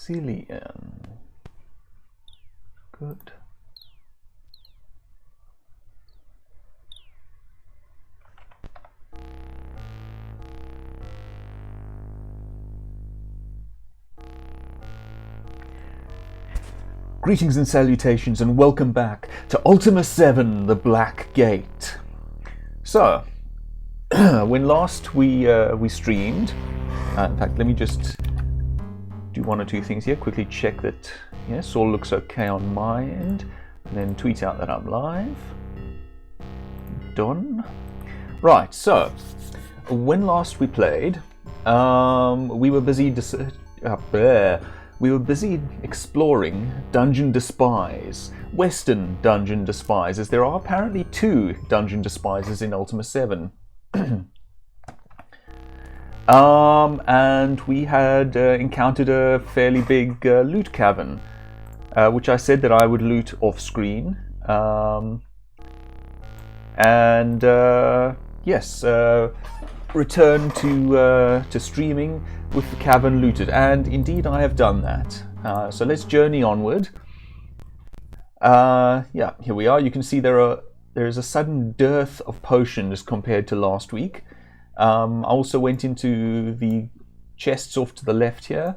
Cillian. Good. Greetings and salutations, and welcome back to Ultima VII, the Black Gate. So, when last we streamed, in fact, let me just do one or two things here. Quickly check that, yes, all looks okay on my end, and then tweet out that I'm live. Done. Right, so, when last we played, we were busy we were busy exploring Dungeon Despise, Western Dungeon Despise, as there are apparently 2 Dungeon Despises in Ultima VII. And we had encountered a fairly big loot cavern, which I said that I would loot off-screen. Yes, return to streaming with the cavern looted, and indeed I have done that. So let's journey onward. Yeah, here we are. You can see there is a sudden dearth of potions compared to last week. I also went into the chests off to the left here.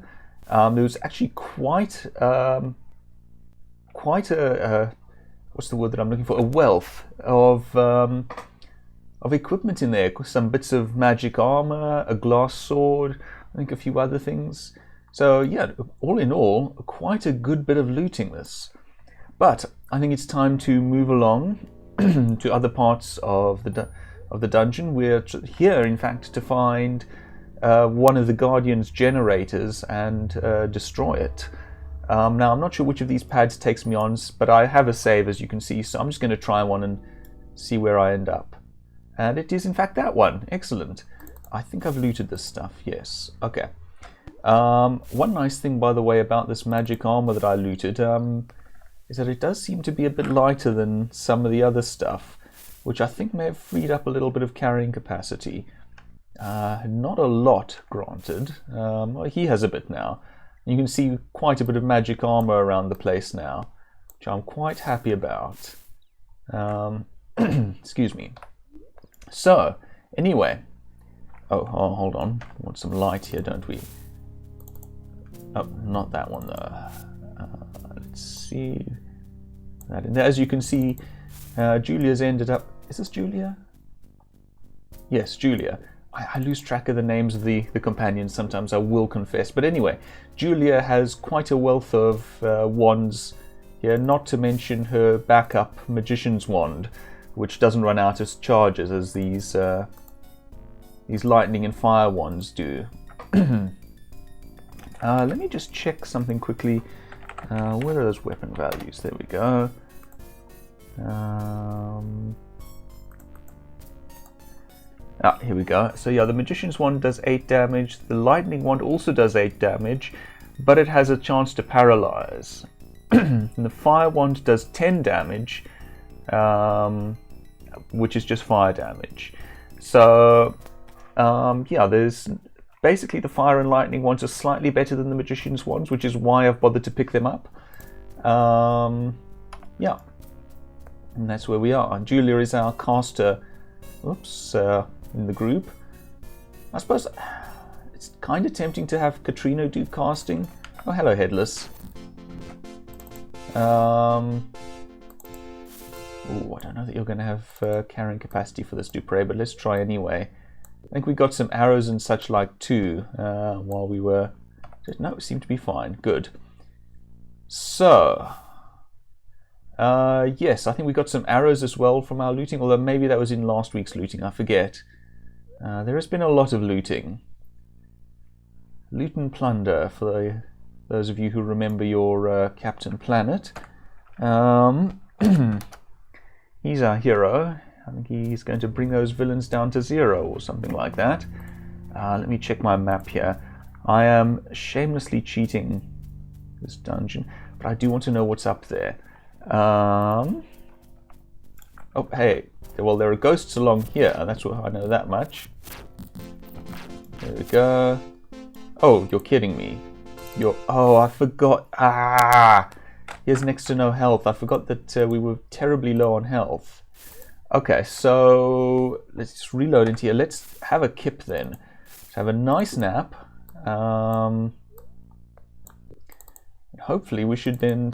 There was actually quite a what's the word that I'm looking for? A wealth of equipment in there. Some bits of magic armor, a glass sword, I think a few other things. So yeah, all in all, quite a good bit of looting this. But I think it's time to move along to other parts of the dungeon. We're here, in fact, to find one of the Guardian's generators and destroy it. Now, I'm not sure which of these pads takes me on, but I have a save, as you can see, so I'm just going to try one and see where I end up. And it is, in fact, that one. Excellent. I think I've looted this stuff, yes. Okay. One nice thing, by the way, about this magic armor that I looted is that it does seem to be a bit lighter than some of the other stuff, which I think may have freed up a little bit of carrying capacity. Not a lot, granted. Well, he has a bit now. You can see quite a bit of magic armor around the place now, which I'm quite happy about. Excuse me. So, anyway. Oh, hold on. We want some light here, don't we? Oh, not that one, though. Let's see. As you can see, Julia's ended up... Is this Julia? Yes, Julia. I lose track of the names of the companions sometimes, I will confess. But anyway, Julia has quite a wealth of wands here, not to mention her backup magician's wand, which doesn't run out of charges as these lightning and fire wands do. Let me just check something quickly. Where are those weapon values? There we go. Here we go. So yeah, the magician's wand does 8 damage. The lightning wand also does 8 damage, but it has a chance to paralyze. And the fire wand does 10 damage, which is just fire damage. So yeah, there's basically the fire and lightning wands are slightly better than the magician's wands, which is why I've bothered to pick them up. Yeah, and that's where we are. Julia is our caster. Oops, in the group. I suppose it's kind of tempting to have Katrina do casting. Oh, hello, Headless. Oh, I don't know that you're going to have carrying capacity for this Dupre, but let's try anyway. I think we got some arrows and such like too while we were... No, it seemed to be fine. Good. So... yes, I think we got some arrows as well from our looting, although maybe that was in last week's looting, I forget. There has been a lot of looting. Loot and plunder, for those of you who remember your Captain Planet. He's our hero. I think he's going to bring those villains down to 0 or something like that. Let me check my map here. I am shamelessly cheating this dungeon, but I do want to know what's up there. Oh, hey. Well, there are ghosts along here. That's what I know that much. There we go. Oh, you're kidding me. Oh, I forgot. Ah! He has next to no health. I forgot that we were terribly low on health. Okay, so let's just reload into here. Let's have a kip then. Let's have a nice nap. Hopefully we should then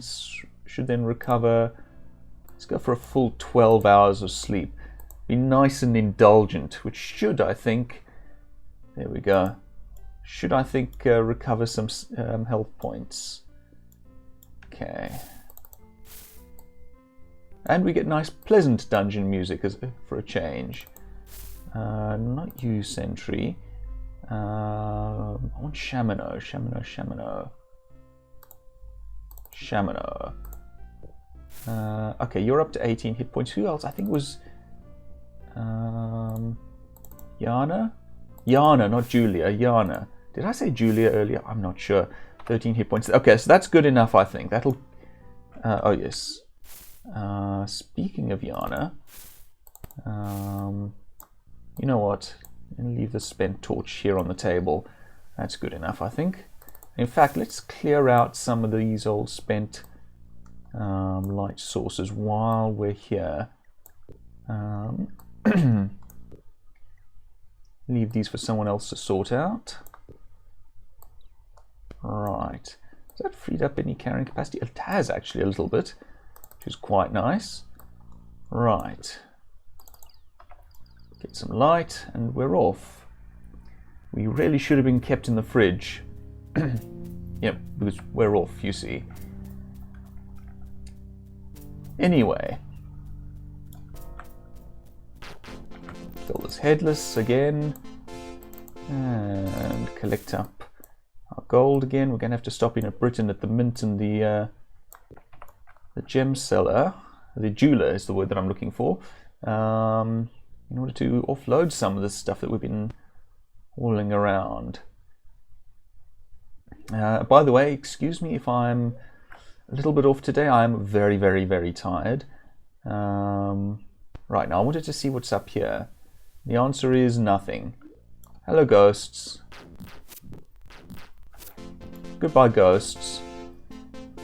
recover. Let's go for a full 12 hours of sleep. Be nice and indulgent, which should, I think, there we go. Should, I think, recover some health points. Okay. And we get nice, pleasant dungeon music for a change. Not you, Sentry. I want Shamano. Okay, you're up to 18 hit points. Who else? I think it was Yana? Yana, not Julia. Yana. Did I say Julia earlier? I'm not sure. 13 hit points. Okay, so that's good enough, I think. That'll... oh, yes. Speaking of Yana, you know what? I'll leave the spent torch here on the table. That's good enough, I think. In fact, let's clear out some of these old spent light sources while we're here. Leave these for someone else to sort out. Right. Has that freed up any carrying capacity? It has actually a little bit, which is quite nice. Right. Get some light and we're off. We really should have been kept in the fridge. Yep, because we're off, you see. Anyway. Fill this headless again. And collect up our gold again. We're going to have to stop in at Britain at the mint and the gem seller. The jeweler is the word that I'm looking for. In order to offload some of this stuff that we've been hauling around. By the way, excuse me if I'm a little bit off today. I'm very, very, very tired. Right, now I wanted to see what's up here. The answer is nothing. Hello, ghosts. Goodbye, ghosts.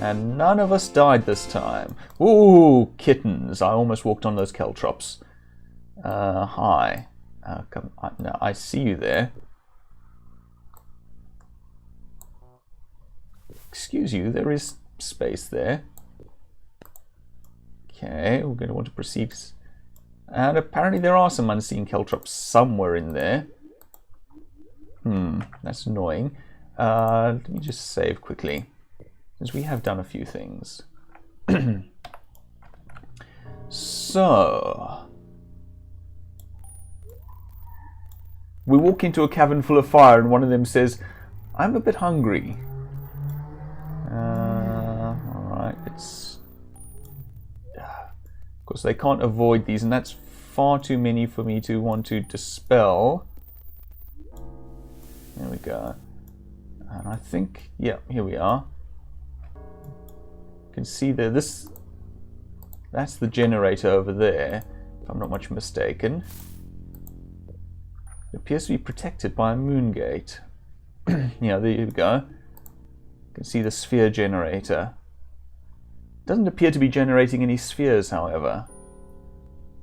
And none of us died this time. Ooh, kittens. I almost walked on those caltrops. Hi. No, I see you there. Excuse you, there is space there. Okay, we're going to want to proceed. And apparently there are some unseen caltrops somewhere in there. That's annoying. Let me just save quickly, because we have done a few things. So... we walk into a cavern full of fire and one of them says, I'm a bit hungry. Alright, it's... Of course, they can't avoid these, and that's far too many for me to want to dispel. There we go. And I think, yeah, here we are. You can see there, that's the generator over there, if I'm not much mistaken. It appears to be protected by a moon gate. Yeah, there you go. You can see the sphere generator. Doesn't appear to be generating any spheres, however.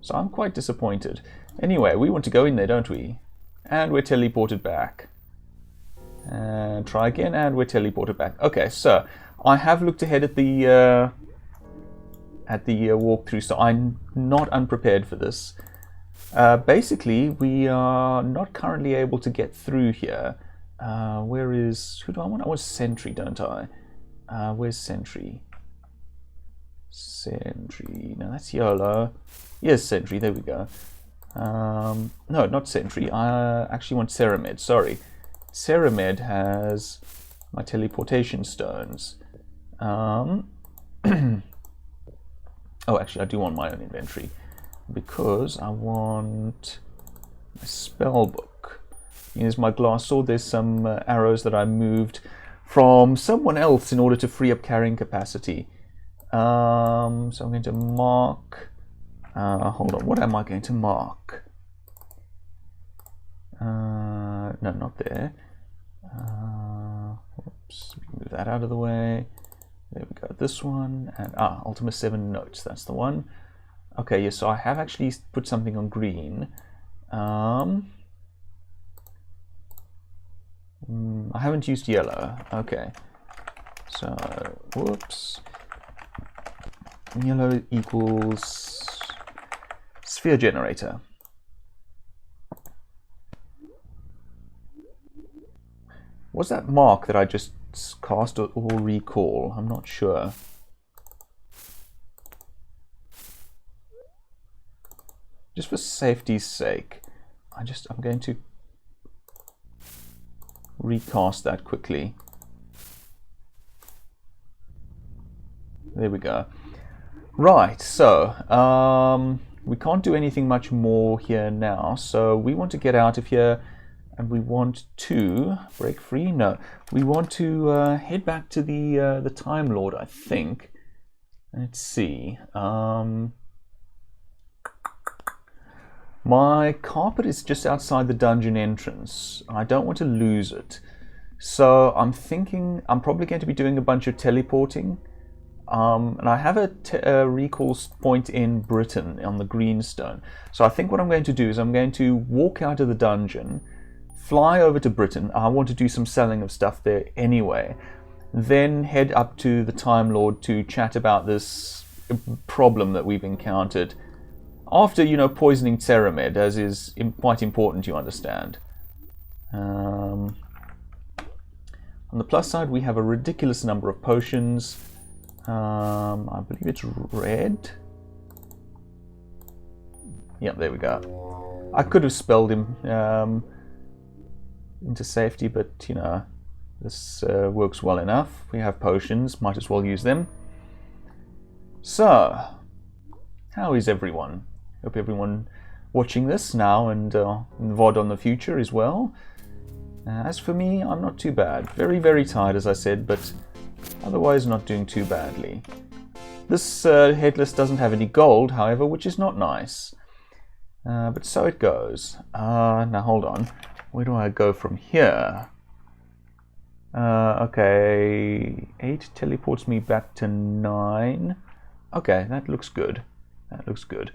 So I'm quite disappointed. Anyway, we want to go in there, don't we? And we're teleported back. And try again, and we're teleported back. Okay, so I have looked ahead at the walkthrough, so I'm not unprepared for this. Basically, we are not currently able to get through here. Where is... who do I want? I want Sentry, don't I? Where's Sentry? Sentry... no, that's YOLO. Yes, Sentry, there we go. No, not Sentry. I actually want Ceramed, sorry. Ceramed has my teleportation stones. Oh, actually, I do want my own inventory, because I want a spell book. Here's my glass sword. There's some arrows that I moved from someone else in order to free up carrying capacity. So I'm going to mark... hold on, what am I going to mark? No, not there. Oops, we can move that out of the way. There we go, this one, and Ultima VII notes, that's the one. Okay, yes, so I have actually put something on green. I haven't used yellow. Okay, so whoops. Yellow equals sphere generator. What's that mark that I just cast or recall? I'm not sure. Just for safety's sake, I'm going to recast that quickly. There we go. Right, so we can't do anything much more here now, so we want to get out of here, and we want to break free. No, we want to head back to the Time Lord, I think. Let's see. My carpet is just outside the dungeon entrance. I don't want to lose it, so I'm thinking I'm probably going to be doing a bunch of teleporting. And I have a recall point in Britain on the Greenstone. So I think what I'm going to do is I'm going to walk out of the dungeon, fly over to Britain. I want to do some selling of stuff there anyway. Then head up to the Time Lord to chat about this problem that we've encountered. After, you know, poisoning Ceramed, as is quite important, you understand. On the plus side, we have a ridiculous number of potions. I believe it's red. Yep, there we go. I could have spelled him into safety, but you know, this works well enough. We have potions, might as well use them. So, how is everyone? Hope everyone watching this now and VOD on the future as well. As for me, I'm not too bad. Very, very tired, as I said, but otherwise not doing too badly. This headless doesn't have any gold, however, which is not nice. But so it goes. Now hold on. Where do I go from here? Okay, 8 teleports me back to 9. Okay, that looks good. That looks good.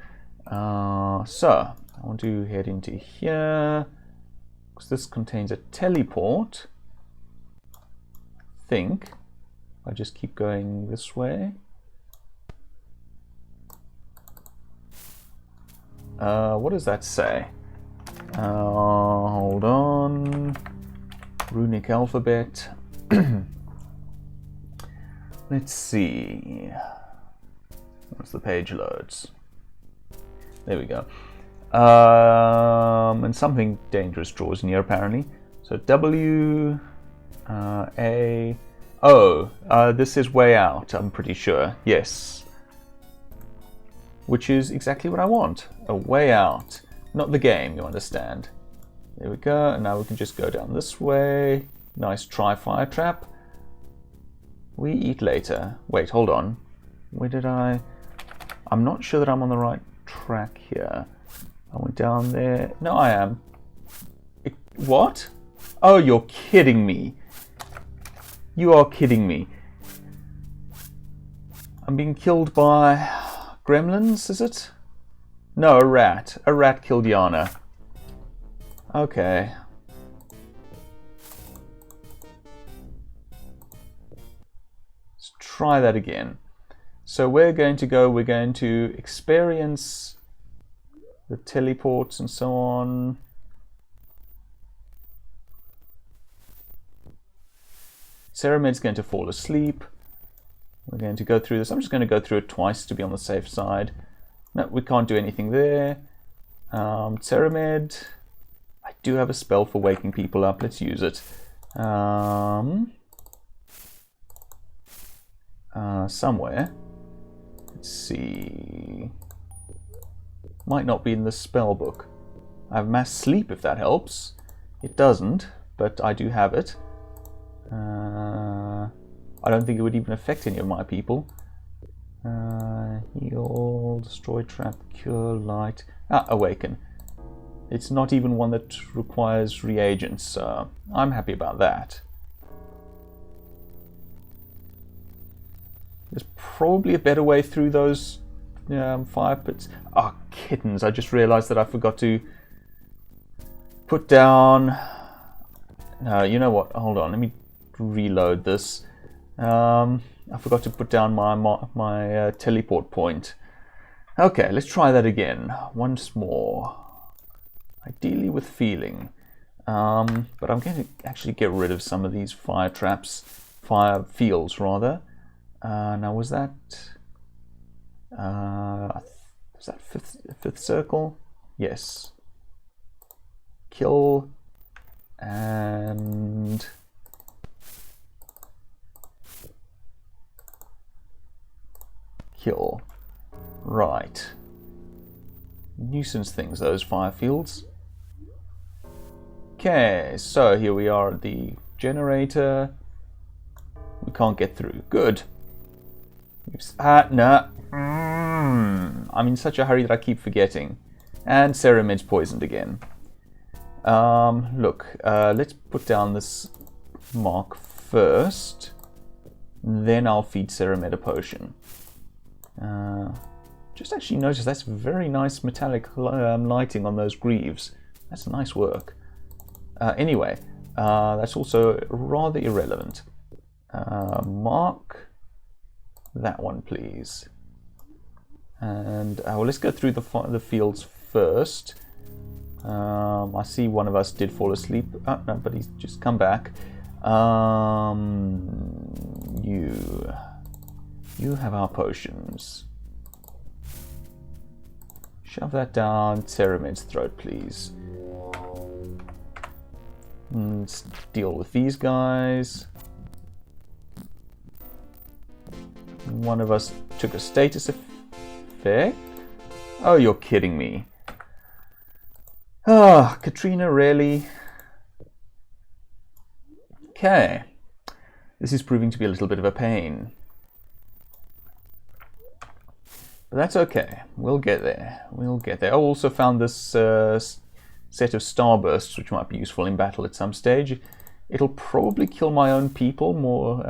So, I want to head into here, because this contains a teleport. I think. I just keep going this way. What does that say? Hold on. Runic alphabet. Let's see. Once the page loads. There we go. And something dangerous draws near, apparently. So W, A. Oh, this is way out, I'm pretty sure. Yes. Which is exactly what I want. A way out. Not the game, you understand. There we go. And now we can just go down this way. Nice try, fire trap. We eat later. Wait, hold on. Where did I... I'm not sure that I'm on the right track here. I went down there. No, I am. What? Oh, you're kidding me. You are kidding me. I'm being killed by gremlins, is it? No, a rat. A rat killed Yana. Okay. Let's try that again. So we're going to experience the teleports and so on. Ceramed's going to fall asleep. We're going to go through this. I'm just going to go through it twice to be on the safe side. No, we can't do anything there. Ceramed, I do have a spell for waking people up. Let's use it. Somewhere. Let's see. Might not be in the spell book. I have mass sleep if that helps. It doesn't, but I do have it. I don't think it would even affect any of my people. Heal, destroy, trap, cure, light. Awaken. It's not even one that requires reagents, so I'm happy about that. There's probably a better way through those fire pits. Oh, kittens. I just realized that I forgot to put down... No, you know what? Hold on. Let me reload this. I forgot to put down my teleport point. Okay, let's try that again. Once more. Ideally with feeling. But I'm going to actually get rid of some of these fire traps. Fire fields, rather. Now, was that fifth circle? Yes. Kill and kill. Right. Nuisance things, those fire fields. Okay, so here we are at the generator. We can't get through. Good. No. I'm in such a hurry that I keep forgetting. And Ceramid's poisoned again. Look, let's put down this mark first. Then I'll feed Ceramid a potion. Just actually notice that's very nice metallic lighting on those greaves. That's nice work. Anyway, that's also rather irrelevant. Mark that one, please. And well, let's go through the fields first. I see one of us did fall asleep. Oh, no, but he's just come back. You have our potions. Shove that down Ceramid's throat, please. Let's deal with these guys. One of us took a status effect. Oh, you're kidding me. Ah, Katrina, really? Okay. This is proving to be a little bit of a pain. But that's okay. We'll get there. We'll get there. I also found this set of starbursts, which might be useful in battle at some stage. It'll probably kill my own people more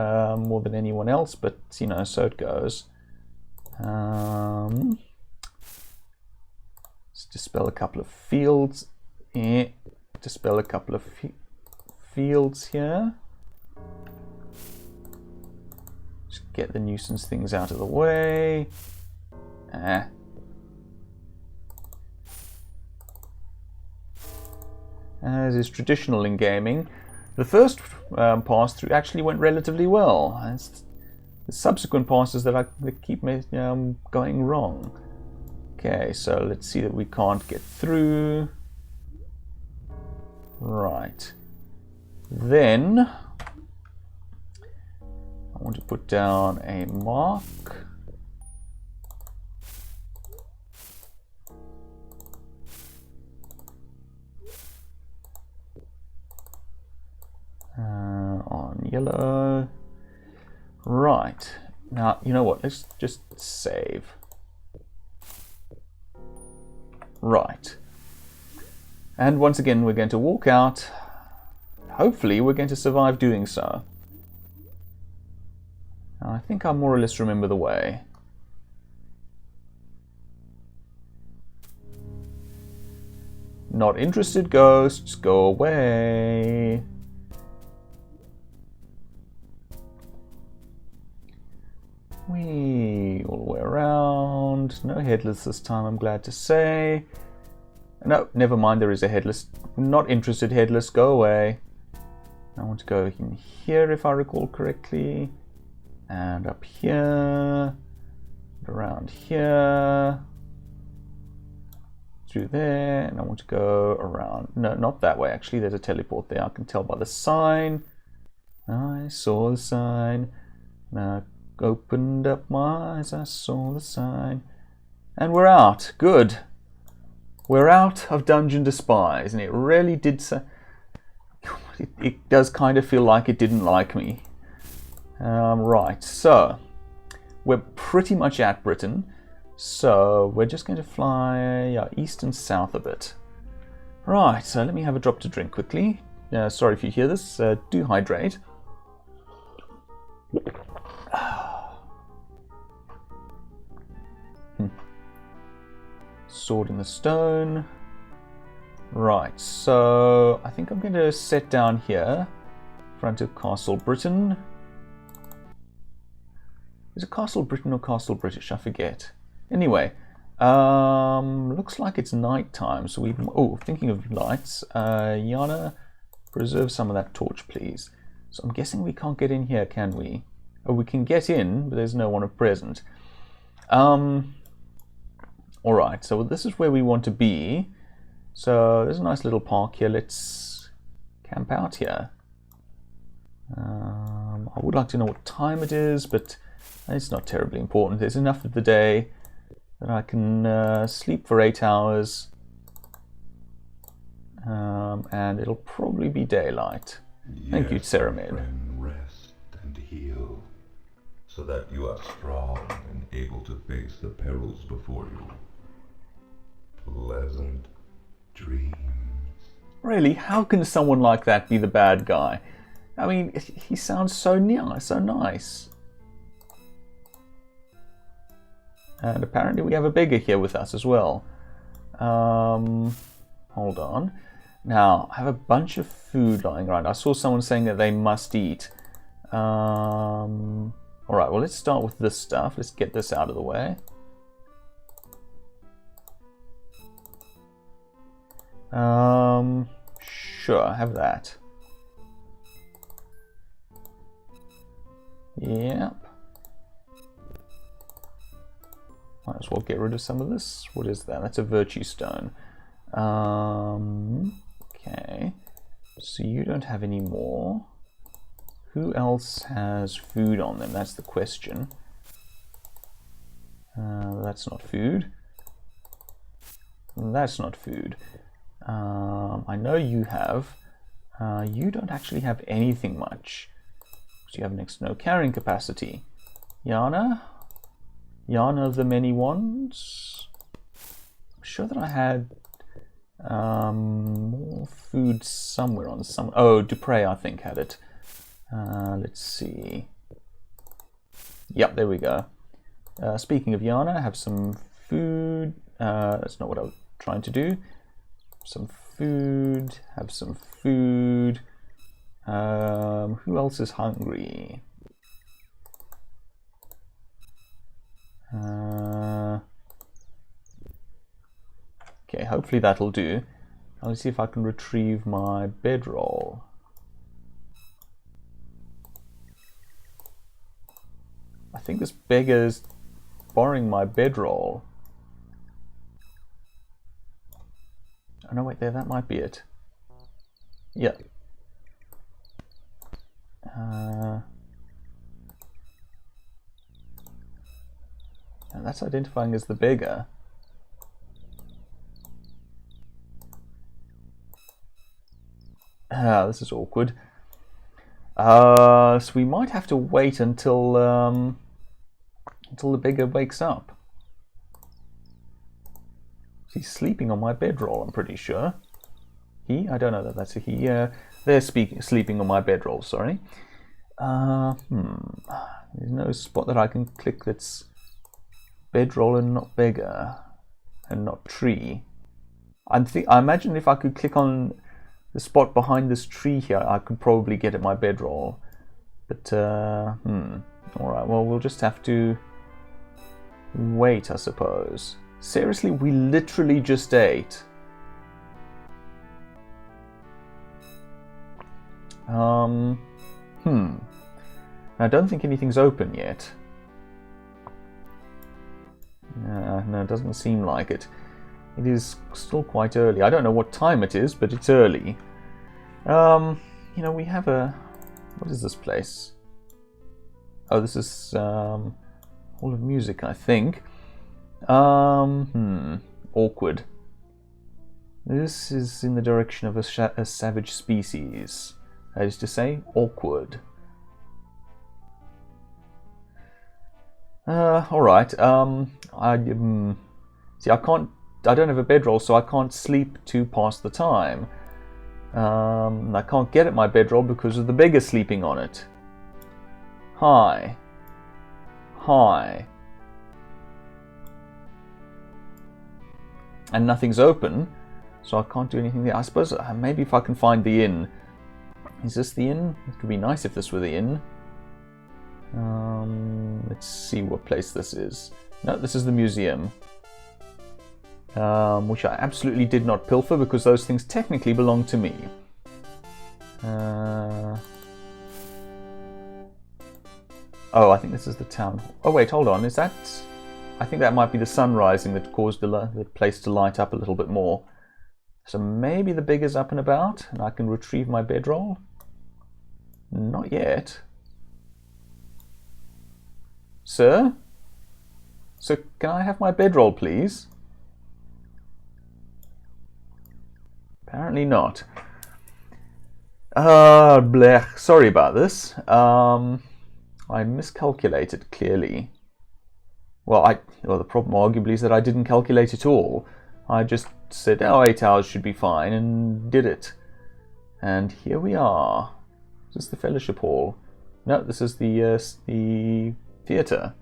than anyone else, but you know, so it goes. Let's dispel a couple of fields. Dispel a couple of fields here. Just get the nuisance things out of the way. As is traditional in gaming, the first pass through actually went relatively well. It's the subsequent passes that keep going wrong. Okay, so let's see that we can't get through. Right. Then I want to put down a mark. On yellow. Right. Now, you know what? Let's just save. Right. And once again, we're going to walk out. Hopefully, we're going to survive doing so. I think I more or less remember the way. Not interested, ghosts. Go away. Whee, all the way around. No headless this time, I'm glad to say. No, never mind, there is a headless. Not interested, headless, go away. I want to go in here if I recall correctly. And up here. Around here. Through there. And I want to go around. No, not that way actually, there's a teleport there. I can tell by the sign. I saw the sign. Now opened up my eyes, I saw the sign. And we're out. Good. We're out of Dungeon Despise, and it really did say... It does kind of feel like it didn't like me. Right, so we're pretty much at Britain, so we're just going to fly east and south a bit. Right, so let me have a drop to drink quickly. Sorry if you hear this, do hydrate. Sword in the stone. Right, so I think I'm going to set down here in front of Castle Britain. Is it Castle Britain or Castle British? I forget. Anyway, looks like it's night time, so we... Oh, thinking of lights. Yana, preserve some of that torch, please. So I'm guessing we can't get in here, can we? Oh, we can get in, but there's no one present. Alright, so this is where we want to be. So there's a nice little park here. Let's camp out here. I would like to know what time it is, but it's not terribly important. There's enough of the day that I can sleep for 8 hours. And it'll probably be daylight. Thank you, Ceramid. Rest and heal, so that you are strong and able to face the perils before you. Pleasant dreams. Really, how can someone like that be the bad guy? I mean, he sounds so nice. And apparently we have a beggar here with us as well. Hold on. Now, I have a bunch of food lying around. I saw someone saying that they must eat. Alright, well, let's start with this stuff. Let's get this out of the way. Sure, have that. Yep. Might as well get rid of some of this. What is that? That's a virtue stone. Okay. So you don't have any more. Who else has food on them? That's the question. That's not food. That's not food. I know you have. You don't actually have anything much. So you have next to no carrying capacity. Yana? Yana of the Many Wands? I'm sure that I had more food somewhere on some... Oh, Dupre, I think, had it. Let's see. Yep, there we go. Speaking of Yana, I have some food. That's not what I was trying to do. Some food. Have some food. Who else is hungry? Okay, hopefully that'll do. I'll see if I can retrieve my bedroll. I think this beggar's borrowing my bedroll. Oh no, wait there, that might be it. Yeah. And that's identifying as the beggar. This is awkward. So we might have to wait until the beggar wakes up. He's sleeping on my bedroll, I'm pretty sure. He? I don't know that that's a he. They're sleeping on my bedroll, sorry. There's no spot that I can click that's bedroll and not beggar. And not tree. I imagine if I could click on the spot behind this tree here, I could probably get at my bedroll. But, alright, well, we'll just have to wait, I suppose. Seriously, we literally just ate. I don't think anything's open yet. No, it doesn't seem like it. It is still quite early. I don't know what time it is, but it's early. You know, we have a... What is this place? Oh, this is Hall of Music, I think. Awkward. This is in the direction of a savage species. That is to say, awkward. Alright, see, I don't have a bedroll, so I can't sleep to pass the time. I can't get at my bedroll because of the beggar sleeping on it. Hi. and nothing's open, so I can't do anything there. I suppose maybe if I can find the inn. Is this the inn? It would be nice if this were the inn. Let's see what place this is. No, this is the museum. Which I absolutely did not pilfer because those things technically belong to me. Oh, I think this is the town. Oh wait, hold on. Is that... I think that might be the sun rising that caused the place to light up a little bit more. So maybe the beggar's up and about and I can retrieve my bedroll? Not yet. Sir? Sir, can I have my bedroll, please? Apparently not. Blech. Sorry about this. I miscalculated, clearly. Well, the problem arguably is that I didn't calculate at all. I just said, oh, 8 hours should be fine, and did it. And here we are. Is this the Fellowship Hall? No, this is the theatre.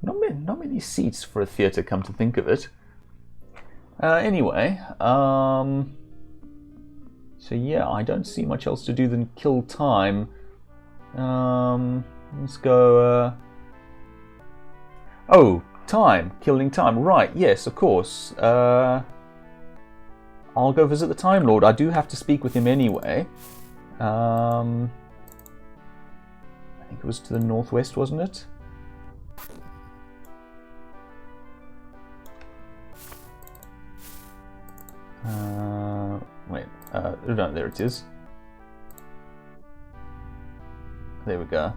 Not many seats for a theatre, come to think of it. Anyway, so yeah, I don't see much else to do than kill time. Let's go... Oh, time. Killing time. Right, yes, of course. I'll go visit the Time Lord. I do have to speak with him anyway. I think it was to the northwest, wasn't it? Wait. No, there it is. There we go.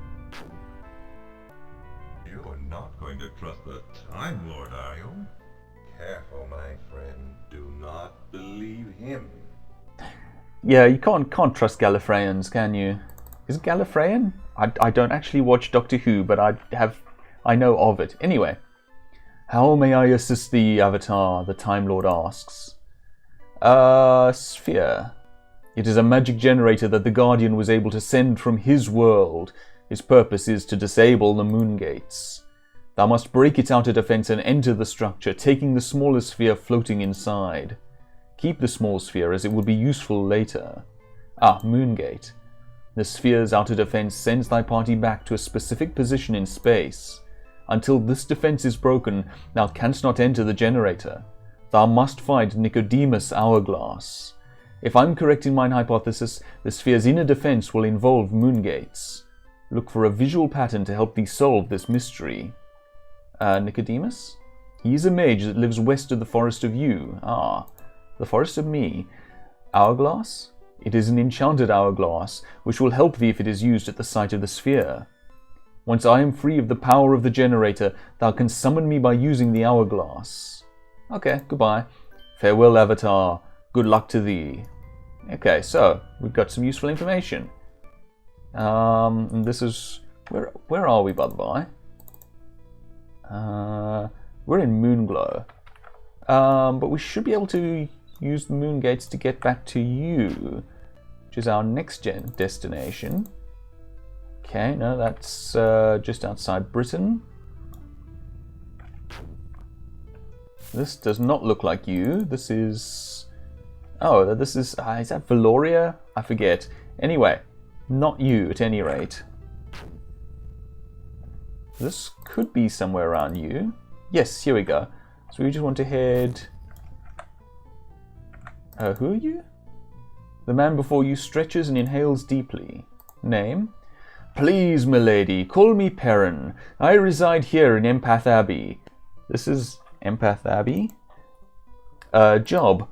You're not going to trust the Time Lord, are you? Careful, my friend. Do not believe him. Yeah, you can't trust Gallifreyans, can you? Is it Gallifreyan? I don't actually watch Doctor Who, but I know of it. Anyway, how may I assist thee, Avatar? The Time Lord asks. Sphere. It is a magic generator that the Guardian was able to send from his world. Its purpose is to disable the moon gates. Thou must break its outer defense and enter the structure, taking the smaller sphere floating inside. Keep the small sphere as it will be useful later. Moongate. The sphere's outer defense sends thy party back to a specific position in space. Until this defense is broken, thou canst not enter the generator. Thou must find Nicodemus' Hourglass. If I'm correct in mine hypothesis, the sphere's inner defense will involve moongates. Look for a visual pattern to help thee solve this mystery. Nicodemus? He is a mage that lives west of the Forest of You. The Forest of Me. Hourglass? It is an enchanted hourglass, which will help thee if it is used at the site of the sphere. Once I am free of the power of the generator, thou canst summon me by using the hourglass. Okay, goodbye. Farewell, Avatar. Good luck to thee. Okay, so we've got some useful information. And this is... Where are we, by the by? We're in Moonglow. But we should be able to use the moon gates to get back to you, which is our next destination. Okay, no, that's just outside Britain. This does not look like you. This is... Oh, this is that Valoria? I forget. Anyway, not you at any rate. This could be somewhere around you. Yes, here we go. So we just want to head... who are you? The man before you stretches and inhales deeply. Name? Please, milady, call me Perrin. I reside here in Empath Abbey. This is Empath Abbey? Job?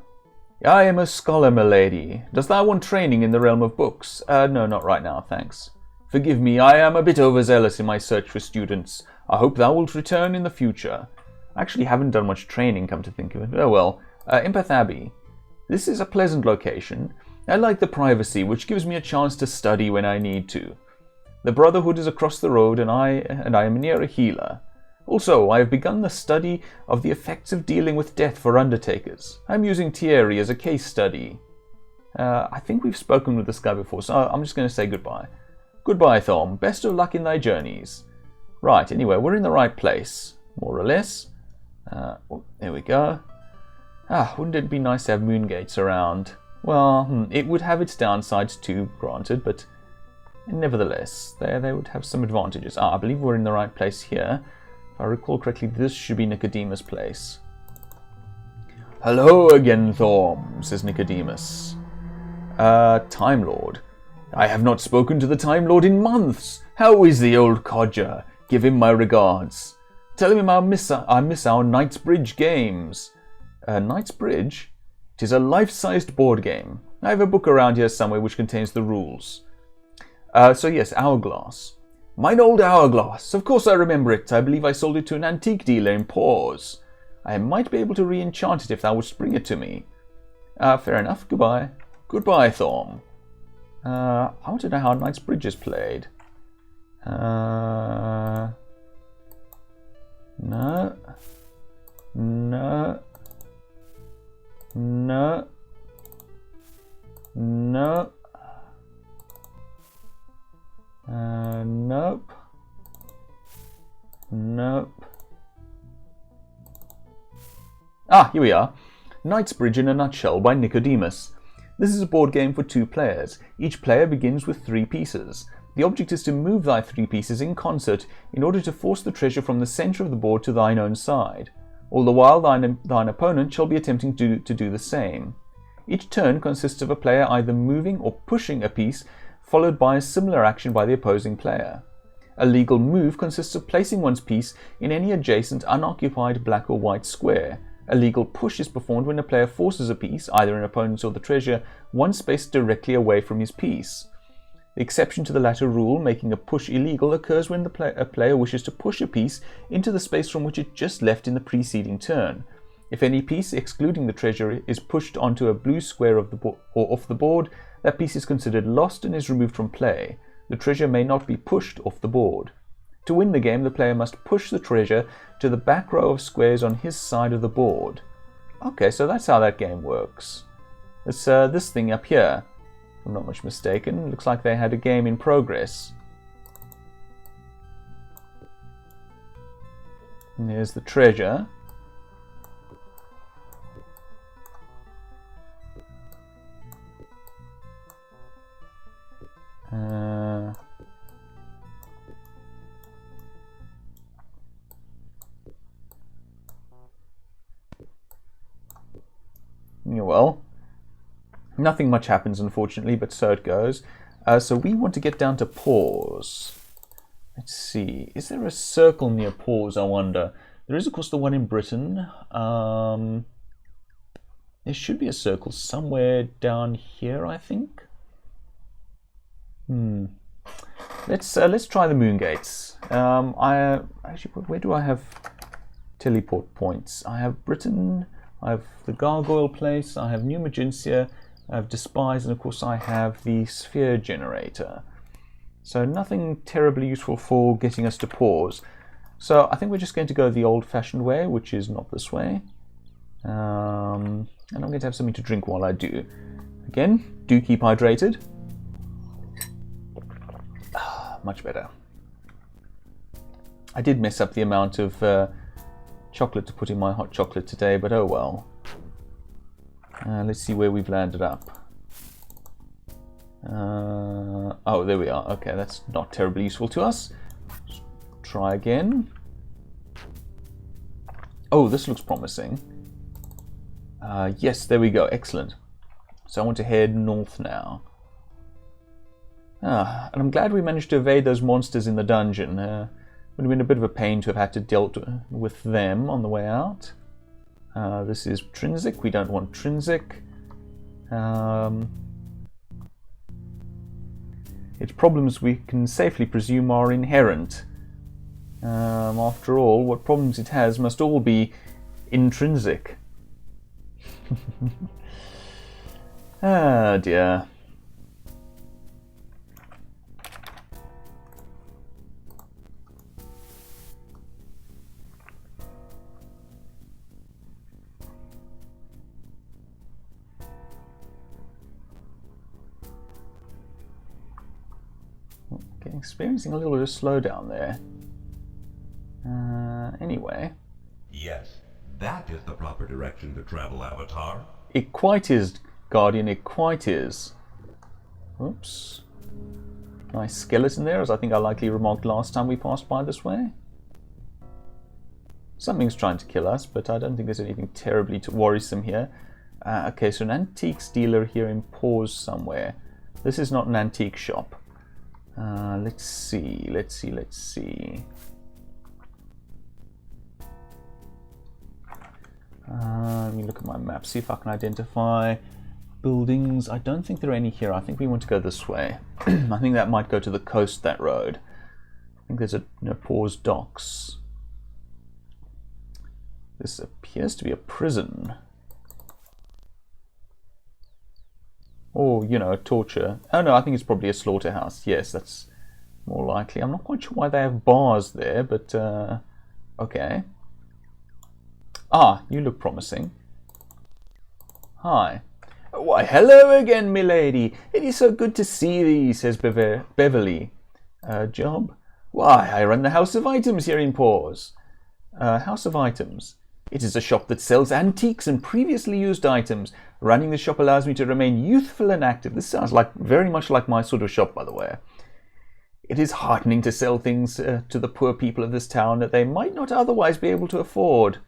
I am a scholar, milady. Dost thou want training in the realm of books? No, not right now, thanks. Forgive me, I am a bit overzealous in my search for students. I hope thou wilt return in the future. I actually haven't done much training, come to think of it. Oh well. Empath Abbey. This is a pleasant location. I like the privacy, which gives me a chance to study when I need to. The Brotherhood is across the road, and I am near a healer. Also, I have begun the study of the effects of dealing with death for undertakers. I'm using Thierry as a case study. I think we've spoken with this guy before, so I'm just going to say goodbye. Goodbye, Thom. Best of luck in thy journeys. Right, anyway, we're in the right place, more or less. There we go. Wouldn't it be nice to have moon gates around? Well, it would have its downsides too, granted, but nevertheless, they would have some advantages. I believe we're in the right place here. If I recall correctly, this should be Nicodemus' place. Hello again, Thorm, says Nicodemus. Time Lord. I have not spoken to the Time Lord in months. How is the old codger? Give him my regards. Tell him I miss our Knightsbridge games. Knightsbridge? It is a life-sized board game. I have a book around here somewhere which contains the rules. So yes, Hourglass. Mine old Hourglass. Of course I remember it. I believe I sold it to an antique dealer in Paws. I might be able to re-enchant it if thou wouldst bring it to me. Fair enough. Goodbye. Goodbye, Thorm. I want to know how Knightsbridge is played. No. No. No. No. Nope. Nope. Here we are. Knightsbridge in a Nutshell by Nicodemus. This is a board game for 2 players. Each player begins with 3 pieces. The object is to move thy 3 pieces in concert in order to force the treasure from the centre of the board to thine own side. All the while thine opponent shall be attempting to do the same. Each turn consists of a player either moving or pushing a piece, followed by a similar action by the opposing player. A legal move consists of placing one's piece in any adjacent unoccupied black or white square. A legal push is performed when a player forces a piece, either an opponent's or the treasure, one space directly away from his piece. The exception to the latter rule, making a push illegal, occurs when a player wishes to push a piece into the space from which it just left in the preceding turn. If any piece, excluding the treasure, is pushed onto a blue square of or off the board, that piece is considered lost and is removed from play. The treasure may not be pushed off the board. To win the game, the player must push the treasure to the back row of squares on his side of the board. Okay, so that's how that game works. It's this thing up here. If I'm not much mistaken. Looks like they had a game in progress. And there's the treasure. Well, nothing much happens, unfortunately, but so it goes. So we want to get down to Paws. Let's see. Is there a circle near Paws, I wonder? There is, of course, the one in Britain. There should be a circle somewhere down here, I think. Let's try the moon gates. Actually, where do I have teleport points? I have Britain, I have the Gargoyle Place, I have New Magencia, I have Despise, and of course I have the Sphere Generator. So nothing terribly useful for getting us to Paws. So I think we're just going to go the old-fashioned way, which is not this way. And I'm going to have something to drink while I do. Again, do keep hydrated. Much better. I did mess up the amount of chocolate to put in my hot chocolate today, but oh well. Let's see where we've landed up. Oh, there we are. Okay, that's not terribly useful to us. Let's try again. Oh, this looks promising. Yes, there we go. Excellent. So I want to head north now. And I'm glad we managed to evade those monsters in the dungeon. Would have been a bit of a pain to have had to deal with them on the way out. This is Trinsic. We don't want Trinsic. Its problems we can safely presume are inherent. After all, what problems it has must all be intrinsic. Ah dear. Experiencing a little bit of slowdown there. Anyway. Yes, That is the proper direction to travel, Avatar. It quite is, Guardian, it quite is. Oops. Nice skeleton there, as I think I likely remarked last time we passed by this way. Something's trying to kill us, but I don't think there's anything terribly worrisome here. Okay, so an antiques dealer here in Paws somewhere. This is not an antique shop. Let's see. Let me look at my map, see if I can identify buildings. I don't think there are any here. I think we want to go this way. I think that might go to the coast, that road. I think there's a Paws docks. This appears to be a prison. Or, a torture. Oh no, I think it's probably a slaughterhouse. Yes, that's more likely. I'm not quite sure why they have bars there, but okay. Ah, you look promising. Hi. Why, hello again, milady. It is so good to see thee, says Beverly. Job? Why, I run the House of Items here in Paws. House of Items. It is a shop that sells antiques and previously used items. Running the shop allows me to remain youthful and active. This sounds very much like my sort of shop, by the way. It is heartening to sell things to the poor people of this town that they might not otherwise be able to afford.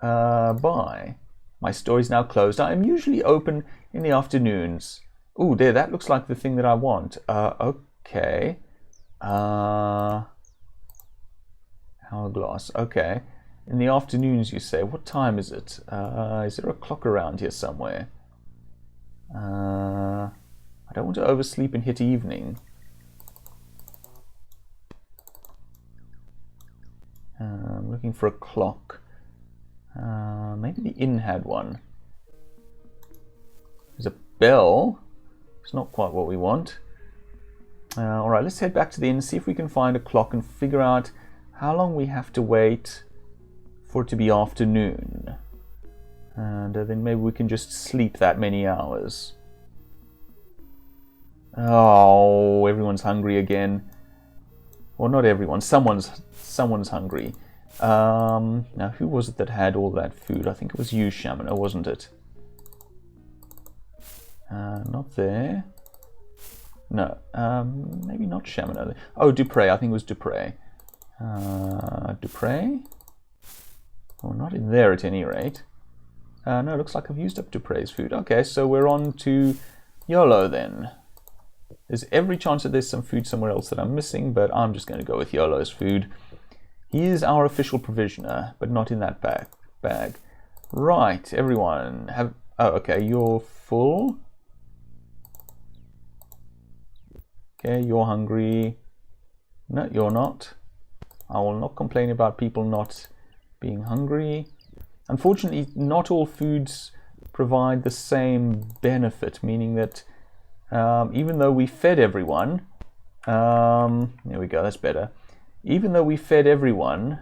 Bye. My store is now closed. I am usually open in the afternoons. Ooh, there, that looks like the thing that I want. Okay. Hourglass, okay. In the afternoons, you say. What time is it? Is there a clock around here somewhere? I don't want to oversleep and hit evening. I'm looking for a clock. Maybe the inn had one. There's a bell. It's not quite what we want. Alright, let's head back to the inn, see if we can find a clock and figure out how long we have to wait for it to be afternoon. And then maybe we can just sleep that many hours. Oh, everyone's hungry again. Well, not everyone. Someone's hungry. Now, who was it that had all that food? I think it was you, Shamina, wasn't it? Not there. No, maybe not Shamina. Oh, Dupre. I think it was Dupre. Dupre? Oh, not in there at any rate. No, it looks like I've used up Dupre's food. Okay, so we're on to YOLO then. There's every chance that there's some food somewhere else that I'm missing, but I'm just going to go with YOLO's food. He is our official provisioner, but not in that bag. Right, everyone. Oh, okay, you're full. Okay, you're hungry. No, you're not. I will not complain about people not being hungry. Unfortunately, not all foods provide the same benefit, meaning that even though we fed everyone, there we go, that's better. Even though we fed everyone,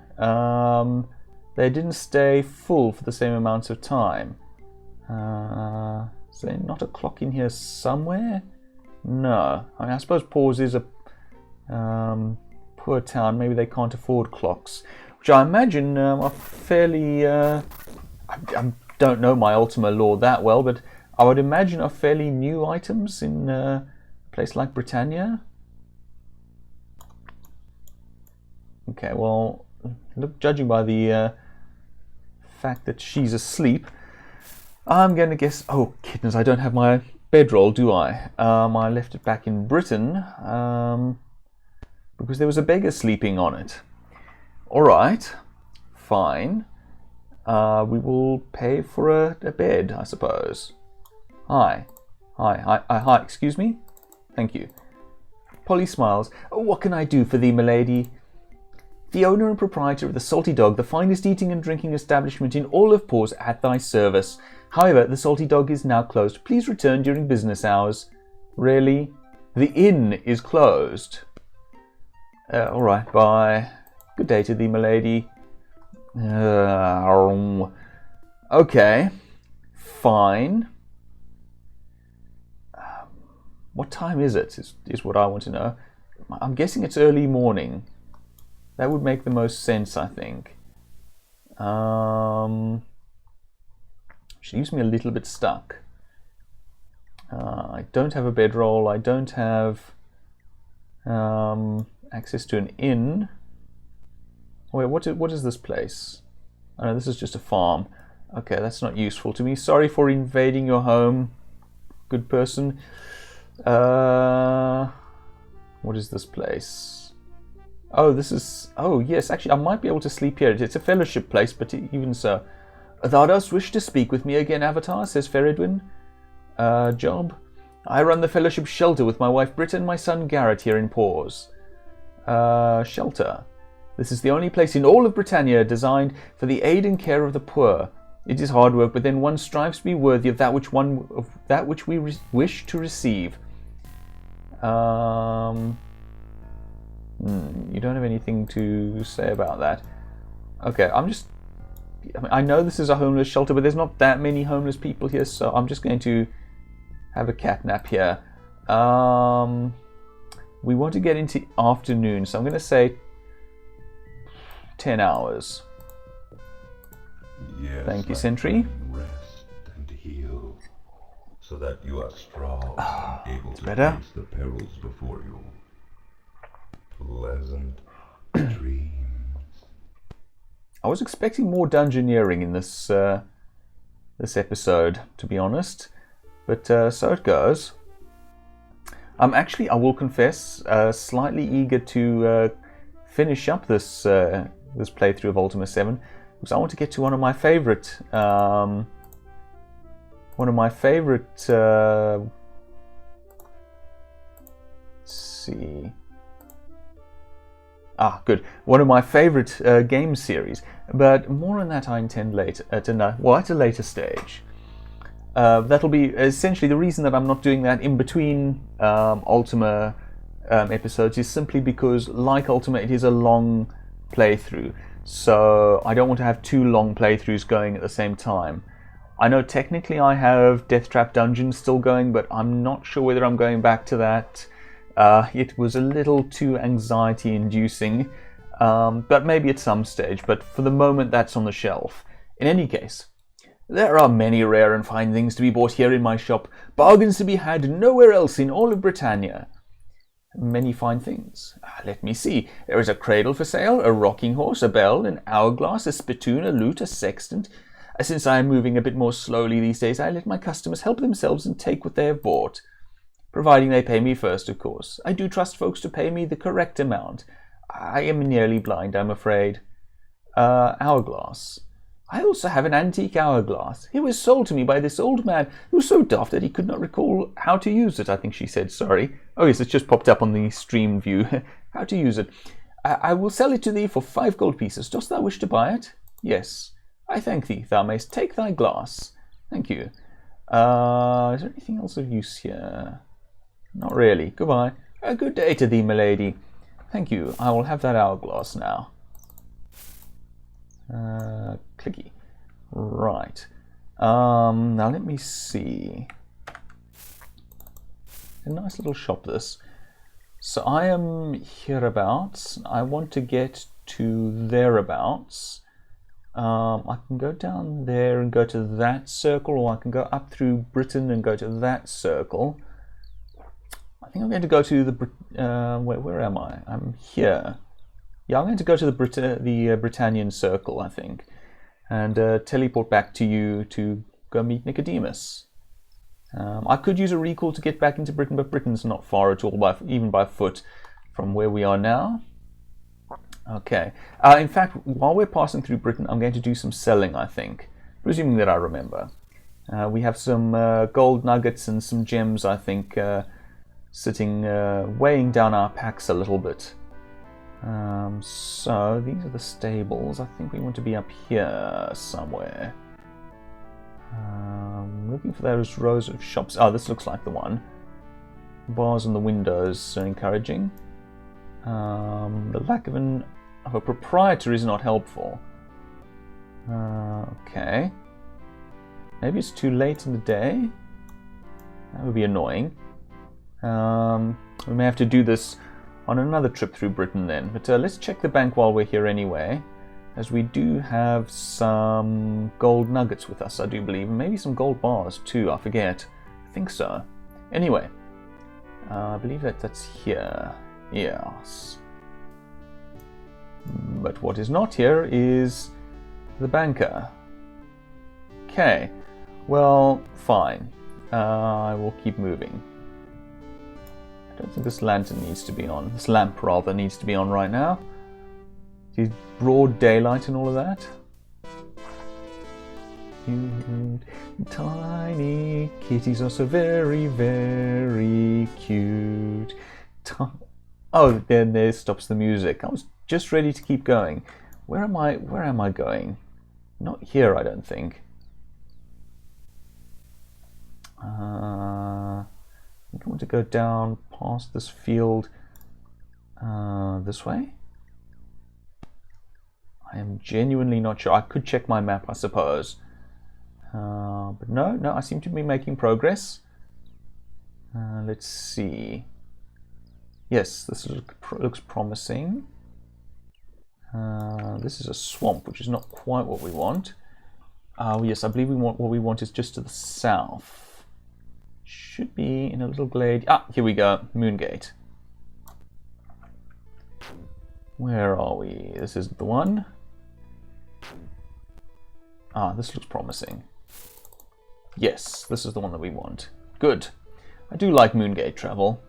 they didn't stay full for the same amounts of time. Is there not a clock in here somewhere? No. I mean, I suppose Paws is a poor town. Maybe they can't afford clocks, which I imagine are fairly... I don't know my Ultima lore that well, but I would imagine are fairly new items in a place like Britannia. Okay, well, look, judging by the fact that she's asleep, I'm going to guess... Oh, kittens, I don't have my bedroll, do I? I left it back in Britain because there was a beggar sleeping on it. All right, fine. We will pay for a bed, I suppose. Hi, excuse me? Thank you. Polly smiles. Oh, what can I do for thee, milady? The owner and proprietor of the Salty Dog, the finest eating and drinking establishment in all of Paws, at thy service. However, the Salty Dog is now closed. Please return during business hours. Really? The inn is closed. All right, bye. Good day to thee, milady. Okay, fine. What time is it, is what I want to know. I'm guessing it's early morning. That would make the most sense, I think. Which leaves me a little bit stuck. I don't have a bedroll. I don't have access to an inn. Wait, what is this place? Oh, no, this is just a farm. Okay, that's not useful to me. Sorry for invading your home, good person. What is this place? Oh, this is... Oh, yes, actually, I might be able to sleep here. It's a fellowship place, but even so. Thou dost wish to speak with me again, Avatar, says Feridwin. Job? I run the fellowship shelter with my wife Britta and my son Garrett here in Paws. Shelter. This is the only place in all of Britannia designed for the aid and care of the poor. It is hard work, but then one strives to be worthy of that which we wish to receive. You don't have anything to say about that. Okay, I know this is a homeless shelter, but there's not that many homeless people here, so I'm just going to have a cat nap here. We want to get into afternoon, so I'm going to say 10 hours. Yes, thank you, Sentry. Rest and heal, so that you are strong and able to face the perils before you. Pleasant dreams. I was expecting more dungeoneering in this this episode, to be honest, but so it goes. I'm actually, I will confess, slightly eager to finish up this this playthrough of Ultima VII, because I want to get to one of my favorite one of my favorite game series, but more on that I intend later at a later stage. That'll be essentially the reason that I'm not doing that in between Ultima episodes is simply because, like Ultima, it is a long playthrough, so I don't want to have two long playthroughs going at the same time. I know technically I have Death Trap Dungeon still going, but I'm not sure whether I'm going back to that. It was a little too anxiety-inducing, but maybe at some stage, but for the moment that's on the shelf. In any case, there are many rare and fine things to be bought here in my shop, bargains to be had nowhere else in all of Britannia. Many fine things. Let me see. There is a cradle for sale, a rocking horse, a bell, an hourglass, a spittoon, a lute, a sextant. Since I am moving a bit more slowly these days, I let my customers help themselves and take what they have bought. Providing they pay me first, of course. I do trust folks to pay me the correct amount. I am nearly blind, I'm afraid. Hourglass. I also have an antique hourglass. It was sold to me by this old man who was so daft that he could not recall how to use it, I think she said, sorry. Oh yes, it's just popped up on the stream view. How to use it. I will sell it to thee for 5 gold pieces. Dost thou wish to buy it? Yes. I thank thee. Thou mayst take thy glass. Thank you. Is there anything else of use here? Not really. Goodbye. A good day to thee, milady. Thank you. I will have that hourglass now. Clicky. Right. Now let me see. A nice little shop, this. So I am hereabouts. I want to get to thereabouts. I can go down there and go to that circle, or I can go up through Britain and go to that circle. I think I'm going to go to the... where am I? I'm here. Yeah, I'm going to go to the Britannian circle, I think, and teleport back to you to go meet Nicodemus. I could use a recall to get back into Britain, but Britain's not far at all, even by foot, from where we are now. Okay. In fact, while we're passing through Britain, I'm going to do some selling, I think, presuming that I remember. We have some gold nuggets and some gems, I think, sitting, weighing down our packs a little bit. So these are the stables. I think we want to be up here somewhere. Looking for those rows of shops. Oh, this looks like the one. Bars on the windows are encouraging. The lack of a proprietor is not helpful. Okay. Maybe it's too late in the day. That would be annoying. We may have to do this on another trip through Britain then. But let's check the bank while we're here anyway. as we do have some gold nuggets with us, I do believe, and maybe some gold bars too, I forget. I think so. Anyway, I believe that's here. Yes. But what is not here is the banker. Okay, well, fine. I will keep moving. I don't think this lantern needs to be on. This lamp, rather, needs to be on right now. See, broad daylight and all of that. Cute, tiny kitties are so very, very cute. Oh, then there stops the music. I was just ready to keep going. Where am I going? Not here, I don't think. I think I want to go down past this field this way. I am genuinely not sure. I could check my map, I suppose. But no, I seem to be making progress. Let's see. Yes, this looks promising. This is a swamp, which is not quite what we want. Yes, I believe what we want is just to the south. Should be in a little glade. Ah, here we go. Moongate. Where are we? This isn't the one. Ah, this looks promising. Yes, this is the one that we want. Good. I do like Moongate travel.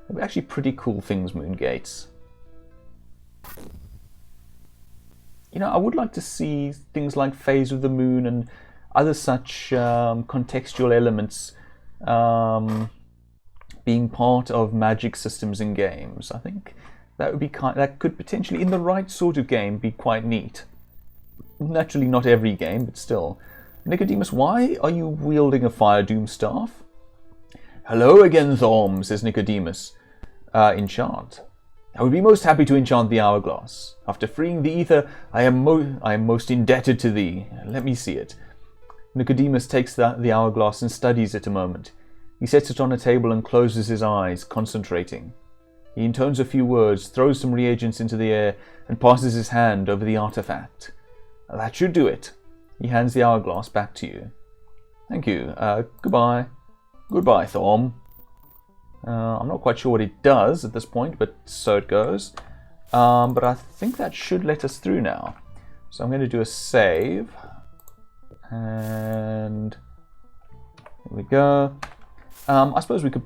They're actually pretty cool things, Moongates. You know, I would like to see things like Phase of the Moon and other such contextual elements being part of magic systems in games. I think that would be that could potentially, in the right sort of game, be quite neat. Naturally, not every game, but still. Nicodemus, why are you wielding a Fire Doom staff? Hello again, Thorm, says Nicodemus. Enchant. I would be most happy to enchant the Hourglass. After freeing the ether, I am most indebted to thee. Let me see it. Nicodemus takes the Hourglass and studies it a moment. He sets it on a table and closes his eyes, concentrating. He intones a few words, throws some reagents into the air, and passes his hand over the artifact. That should do it. He hands the Hourglass back to you. Thank you. Goodbye. Goodbye, Thorm. I'm not quite sure what it does at this point, but so it goes. But I think that should let us through now. So I'm going to do a save. And here we go. I suppose we could...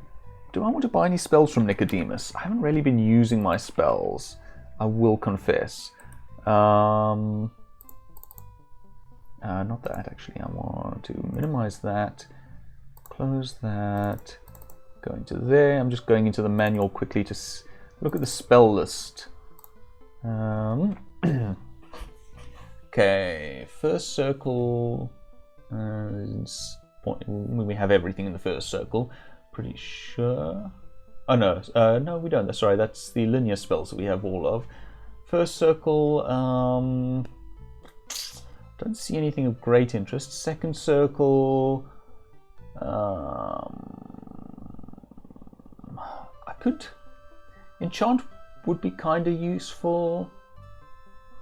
Do I want to buy any spells from Nicodemus? I haven't really been using my spells, I will confess. Not that, actually. I want to minimize that. Close that. Go into there. I'm just going into the manual quickly to look at the spell list. Okay, first circle. We have everything in the first circle. Pretty sure. Oh no, no, we don't. Sorry, that's the linear spells that we have all of. First circle. Don't see anything of great interest. Second circle. I could. Enchant would be kind of useful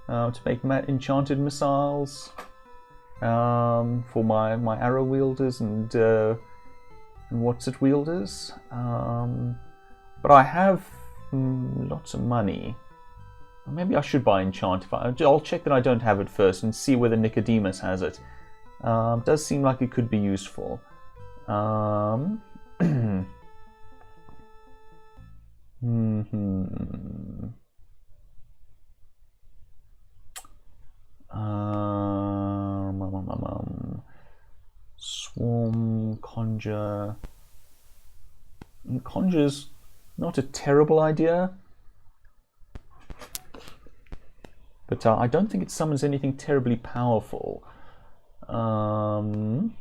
to make enchanted missiles for my arrow wielders and what's it wielders. But I have lots of money. Maybe I should buy enchant. I'll check that I don't have it first and see whether Nicodemus has it. Does seem like it could be useful. Swarm, conjure. Conjure's not a terrible idea, but I don't think it summons anything terribly powerful. And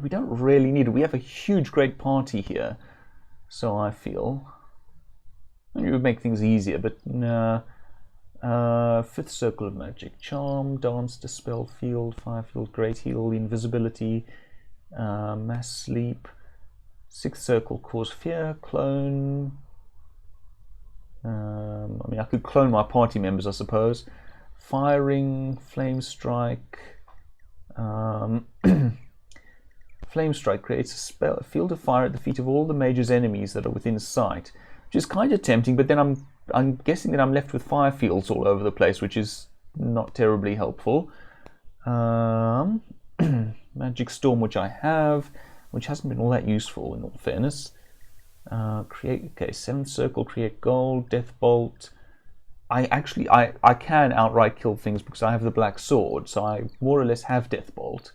we don't really need it. We have a huge, great party here, so I feel it would make things easier. But fifth circle of magic: charm, dance, dispel, field, fire field, great heal, invisibility, mass sleep. Sixth circle: cause fear, clone. I mean, I could clone my party members, I suppose. firing, flame strike. Flame strike creates a field of fire at the feet of all the mage's enemies that are within sight, which is kind of tempting. But then I'm guessing that I'm left with fire fields all over the place, which is not terribly helpful. Magic storm, which I have, which hasn't been all that useful in all fairness. Seventh circle, create gold, death bolt. I can outright kill things because I have the black sword, so I more or less have death bolt.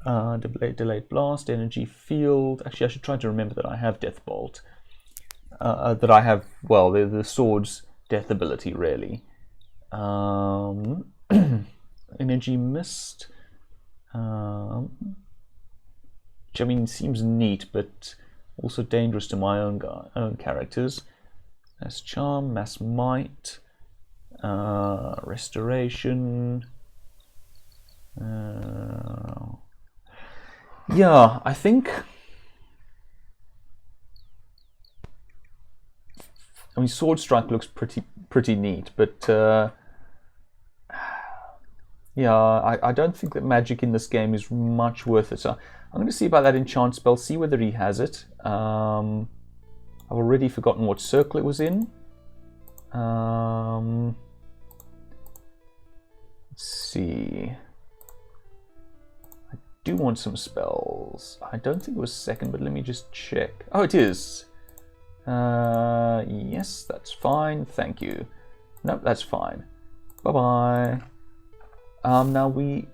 Delayed blast, energy field. Actually, I should try to remember that I have death bolt. That I have, well, the sword's death ability, really. Energy mist. Which I mean seems neat, but also dangerous to my own characters. Mass charm, mass might, restoration. Yeah, I think. I mean, sword strike looks pretty neat, but yeah, I don't think that magic in this game is much worth it. So I'm going to see about that enchant spell, see whether he has it. I've already forgotten what circle it was in. Let's see. I do want some spells. I don't think it was second, but let me just check. Oh, it is. Yes, that's fine. Thank you. Nope, that's fine. Bye-bye. Now that we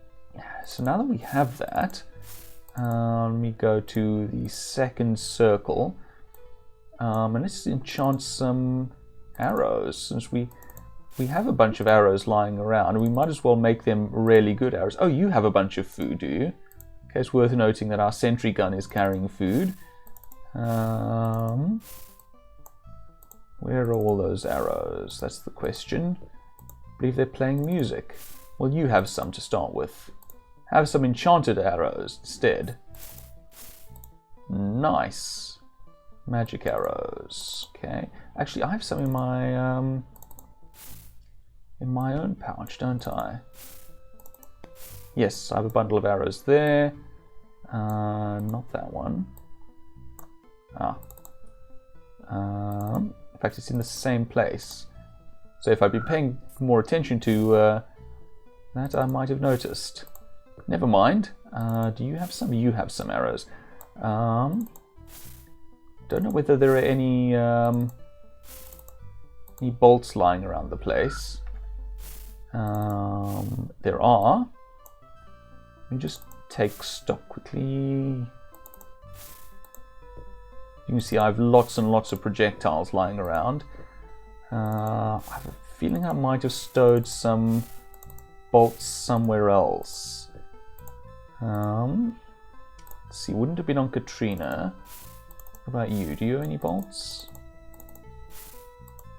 have that, let me go to the second circle, and let's enchant some arrows, since we have a bunch of arrows lying around, and we might as well make them really good arrows. Oh, you have a bunch of food, do you? Okay, it's worth noting that our sentry gun is carrying food. Where are all those arrows? That's the question. I believe they're playing music. Well, you have some to start with. Have some enchanted arrows instead. Nice. Magic arrows. Okay. Actually, I have some in my own pouch, don't I? Yes, I have a bundle of arrows there. Not that one. In fact, it's in the same place. So if I'd been paying more attention to that, I might have noticed. Never mind. Do you have some? You have some arrows. Don't know whether there are any bolts lying around the place. There are. Let me just take stock quickly. You can see I have lots and lots of projectiles lying around. I have a feeling I might have stowed some bolts somewhere else. Let's see, wouldn't have been on Katrina. What about you? Do you have any bolts?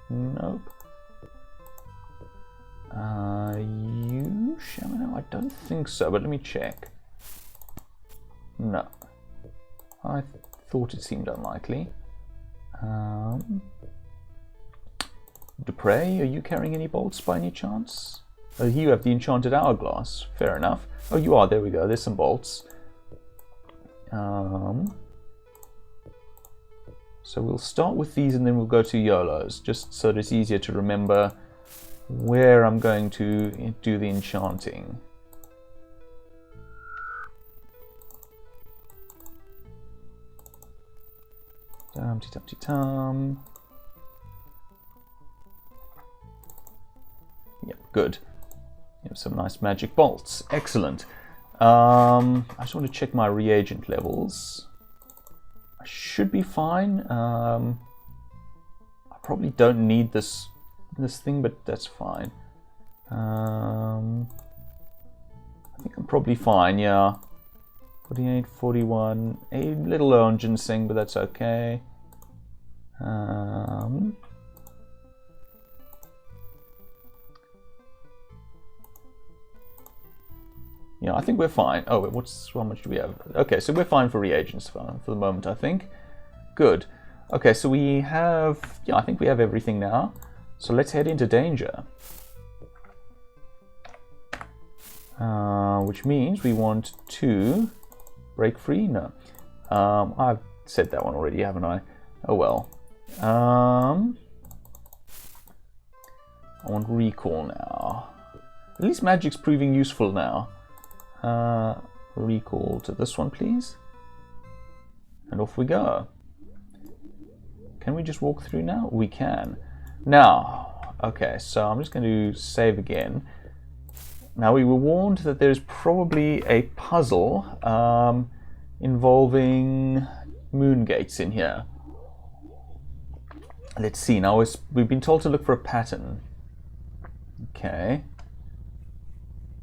Nope. You, Shamano? I don't think so, but let me check. No. I thought it seemed unlikely. Dupre, are you carrying any bolts by any chance? Oh, you have the enchanted hourglass. Fair enough. Oh, you are. There we go. There's some bolts. So we'll start with these and then we'll go to YOLOs, just so that it's easier to remember where I'm going to do the enchanting. Tum-ti-tum-ti-tum. Yep, good. You have some nice magic bolts. Excellent. I just want to check my reagent levels. I should be fine. I probably don't need this thing, but that's fine. I think I'm probably fine, yeah. 48, 41, a little low on ginseng, but that's okay. Yeah, I think we're fine. Oh, wait, how much do we have? Okay, so we're fine for reagents for the moment, I think. Good. Okay, so we have, yeah, I think we have everything now. So let's head into danger. which means we want to break free. No, I've said that one already, haven't I? Oh well. I want recall now. At least magic's proving useful now. Recall to this one, please. And off we go. Can we just walk through now? We can. Now, okay, so I'm just going to save again. Now, we were warned that there's probably a puzzle involving moon gates in here. Let's see. Now, we've been told to look for a pattern. Okay.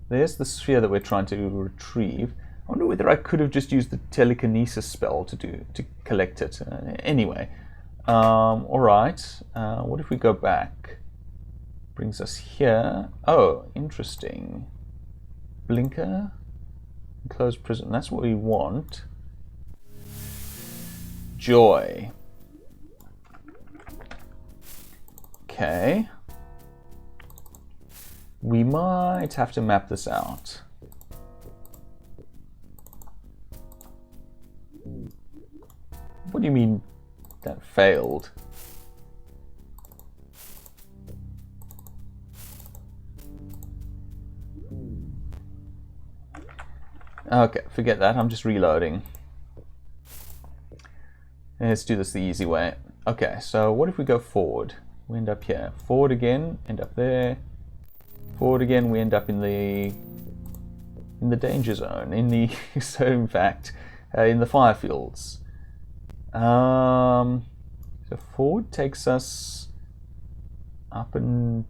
There's the sphere that we're trying to retrieve. I wonder whether I could have just used the telekinesis spell to collect it. Anyway. All right. What if we go back? Brings us here. Oh, interesting. Blinker. Closed prison. That's what we want. Joy. Okay. We might have to map this out. What do you mean that failed? Okay, forget that. I'm just reloading. Let's do this the easy way. Okay, so what if we go forward? We end up here. Forward again, end up there. Forward again, we end up in the danger zone. So in fact, in the fire fields. So forward takes us up and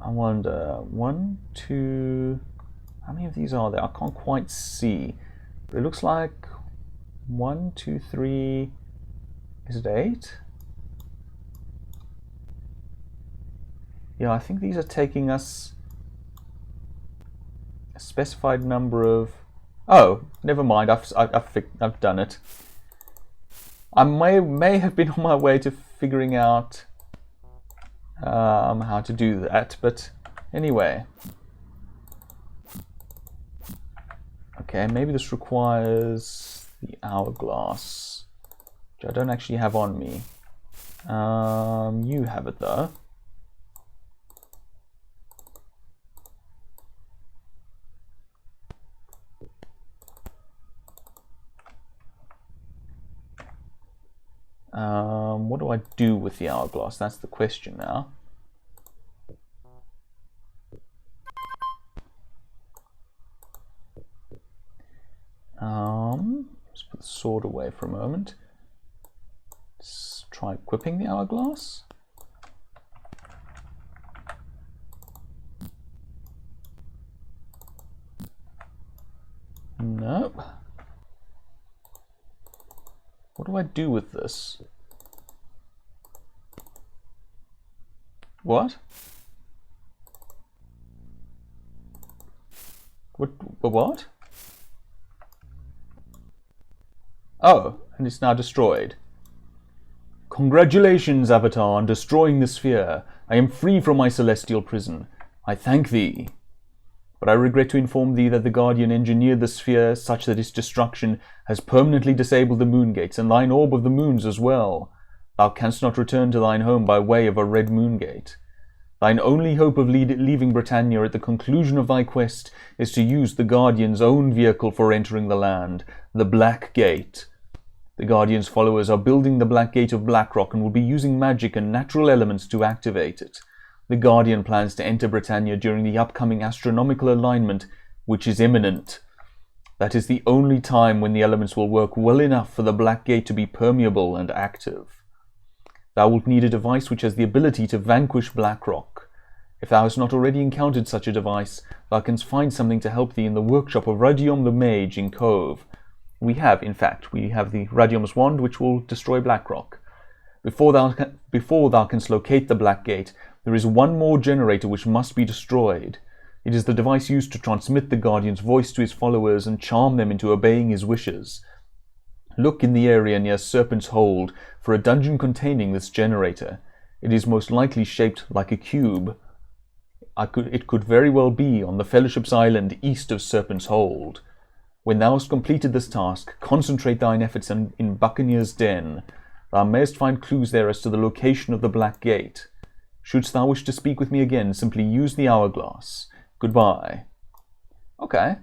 I wonder, 1, 2, how many of these are there? I can't quite see, but it looks like 1, 2, 3, is it 8? Yeah, I think these are taking us a specified number of... Oh, never mind, I've done it. I may have been on my way to figuring out how to do that, but anyway. Okay, maybe this requires the Hourglass, which I don't actually have on me. You have it though. What do I do with the Hourglass? That's the question now. Let's put the sword away for a moment. Let's try equipping the Hourglass. Nope. What do I do with this? What? What? Oh, and it's now destroyed. Congratulations, Avatar, on destroying the sphere. I am free from my celestial prison. I thank thee. But I regret to inform thee that the Guardian engineered the sphere such that its destruction has permanently disabled the moon gates and thine orb of the moons as well. Thou canst not return to thine home by way of a red moon gate. Thine only hope of leaving Britannia at the conclusion of thy quest is to use the Guardian's own vehicle for entering the land, the Black Gate. The Guardian's followers are building the Black Gate of Blackrock and will be using magic and natural elements to activate it. The Guardian plans to enter Britannia during the upcoming astronomical alignment, which is imminent. That is the only time when the elements will work well enough for the Black Gate to be permeable and active. Thou wilt need a device which has the ability to vanquish Blackrock. If thou hast not already encountered such a device, thou canst find something to help thee in the workshop of Radium the Mage in Cove. We have the Radium's Wand, which will destroy Blackrock. Before thou canst locate the Black Gate, there is one more generator which must be destroyed. It is the device used to transmit the Guardian's voice to his followers and charm them into obeying his wishes. Look in the area near Serpent's Hold for a dungeon containing this generator. It is most likely shaped like a cube. It could very well be on the Fellowship's Island east of Serpent's Hold. When thou hast completed this task, concentrate thine efforts in Buccaneer's Den. Thou mayest find clues there as to the location of the Black Gate. Shouldst thou wish to speak with me again, simply use the hourglass. Goodbye. Okay,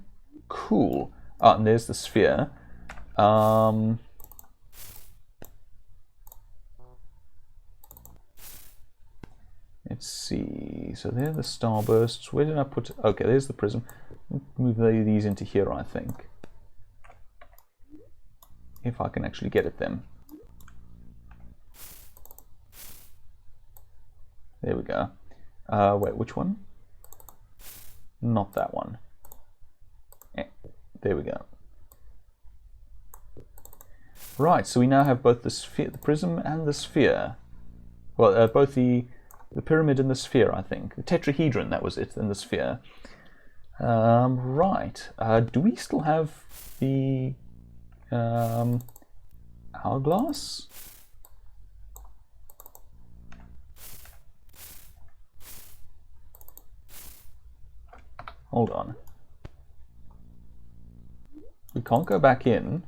cool. Ah, and there's the sphere. Let's see. So there are the starbursts. Where did I put? Okay, there's the prism. Move these into here, I think. If I can actually get at them. There we go. Wait, which one? Not that one. There we go. Right, so we now have both the sphere, the prism, and the sphere. Well, both the pyramid and the sphere, I think. The tetrahedron, that was it, and the sphere. Right. Do we still have the hourglass? Hold on. We can't go back in.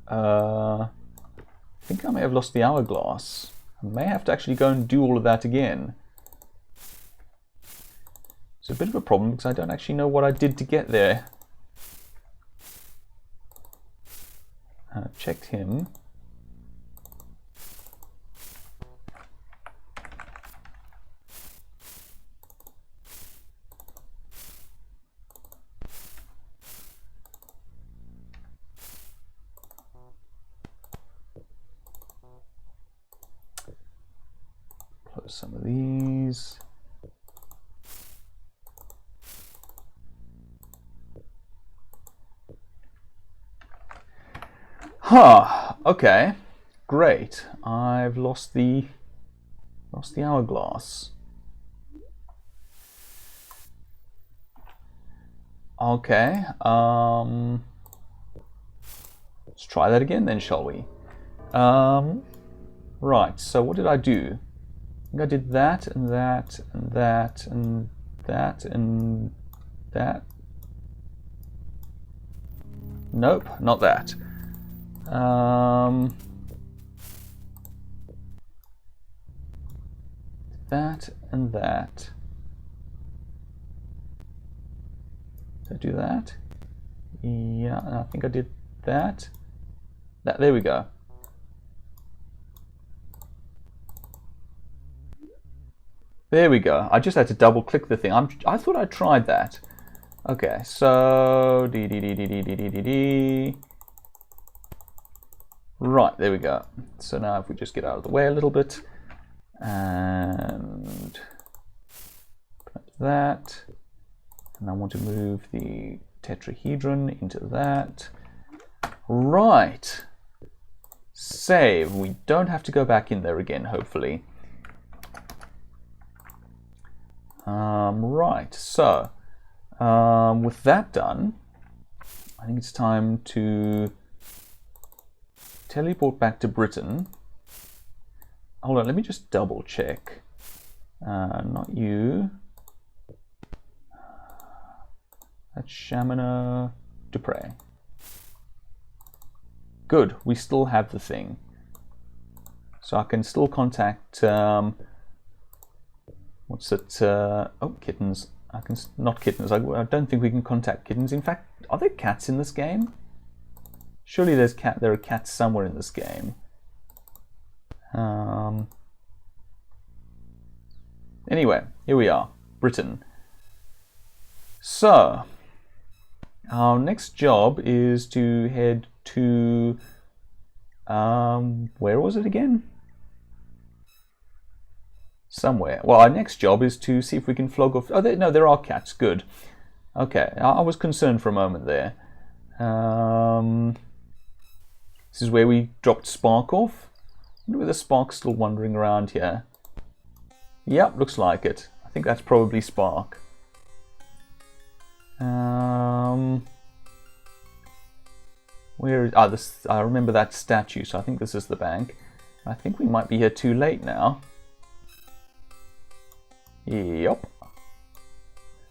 I think I may have lost the hourglass. I may have to actually go and do all of that again. It's a bit of a problem because I don't actually know what I did to get there. Checked him. Close some of these. Huh, okay. Great. I've lost the hourglass. Okay. Let's try that again then, shall we? Right, so what did I do? I think I did that and that and that and that and that. Nope, not that. That and that. Did I do that? Yeah, I think I did that. There we go. There we go. I just had to double click the thing. I thought I tried that. Okay, so right, there we go. So now if we just get out of the way a little bit and put that, and I want to move the tetrahedron into that. Right. Save. We don't have to go back in there again, hopefully. Right, so with that done, I think it's time to teleport back to Britain. Hold on, let me just double check. Not you. That's Shamina Dupre. Good, we still have the thing. So I can still contact what's it? Oh, kittens. Not kittens. I don't think we can contact kittens. In fact, are there cats in this game? Surely there are cats somewhere in this game. Anyway, here we are, Britain. So, our next job is to head to where was it again? Somewhere. Well, our next job is to see if we can flog off. Oh, no, there are cats. Good. Okay, I was concerned for a moment there. This is where we dropped Spark off. I wonder whether Spark's still wandering around here. Yep, looks like it. I think that's probably Spark. Where is... Ah, this, I remember that statue, so I think this is the bank. I think we might be here too late now. Yep.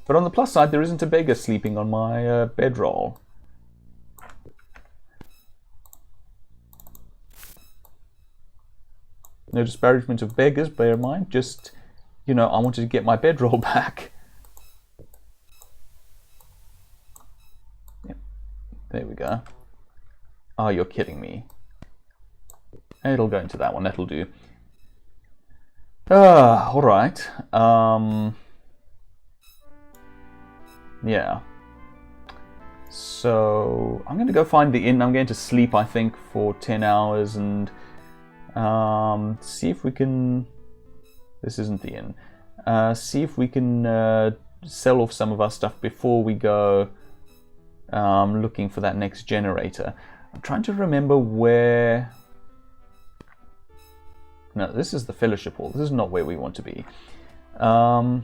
But on the plus side, there isn't a beggar sleeping on my bedroll. No disparagement of beggars, bear in mind. Just, you know, I wanted to get my bedroll back. Yep. There we go. Oh, you're kidding me. It'll go into that one, that'll do. Alright. Yeah. So, I'm going to go find the inn. I'm going to sleep, I think, for 10 hours and see if we can... This isn't the inn. See if we can sell off some of our stuff before we go looking for that next generator. I'm trying to remember where... No, this is the Fellowship Hall. This is not where we want to be. I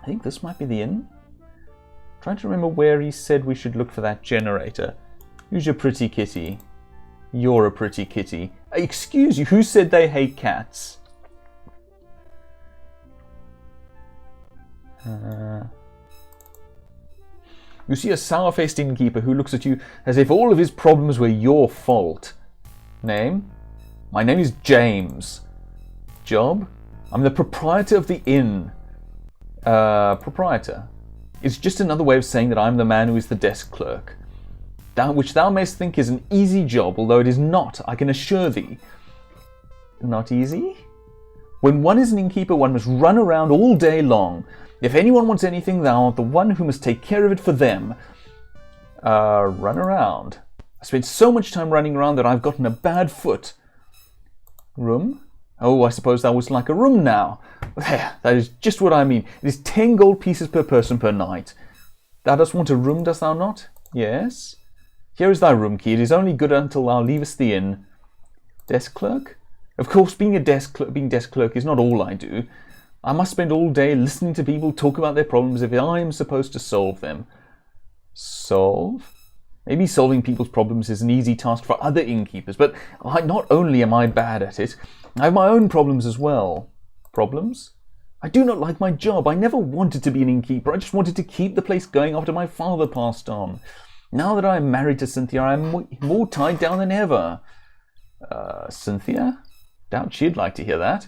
think this might be the inn. I'm trying to remember where he said we should look for that generator. Who's your pretty kitty? You're a pretty kitty. Excuse you, who said they hate cats? You see a sour-faced innkeeper who looks at you as if all of his problems were your fault. Name? My name is James. Job? I'm the proprietor of the inn. Proprietor. It's just another way of saying that I'm the man who is the desk clerk. That which thou mayst think is an easy job, although it is not, I can assure thee. Not easy? When one is an innkeeper, one must run around all day long. If anyone wants anything, thou art the one who must take care of it for them. Run around. I spent so much time running around that I've gotten a bad foot. Room? Oh, I suppose thou wouldst like a room now. There, that is just what I mean. It is 10 gold pieces per person per night. Thou dost want a room, dost thou not? Yes. Here is thy room key. It is only good until thou leavest the inn. Desk clerk? Of course, being desk clerk is not all I do. I must spend all day listening to people talk about their problems if I am supposed to solve them. Solve? Maybe solving people's problems is an easy task for other innkeepers, but not only am I bad at it, I have my own problems as well. Problems? I do not like my job. I never wanted to be an innkeeper. I just wanted to keep the place going after my father passed on. Now that I am married to Cynthia, I am more tied down than ever. Cynthia? Doubt she'd like to hear that.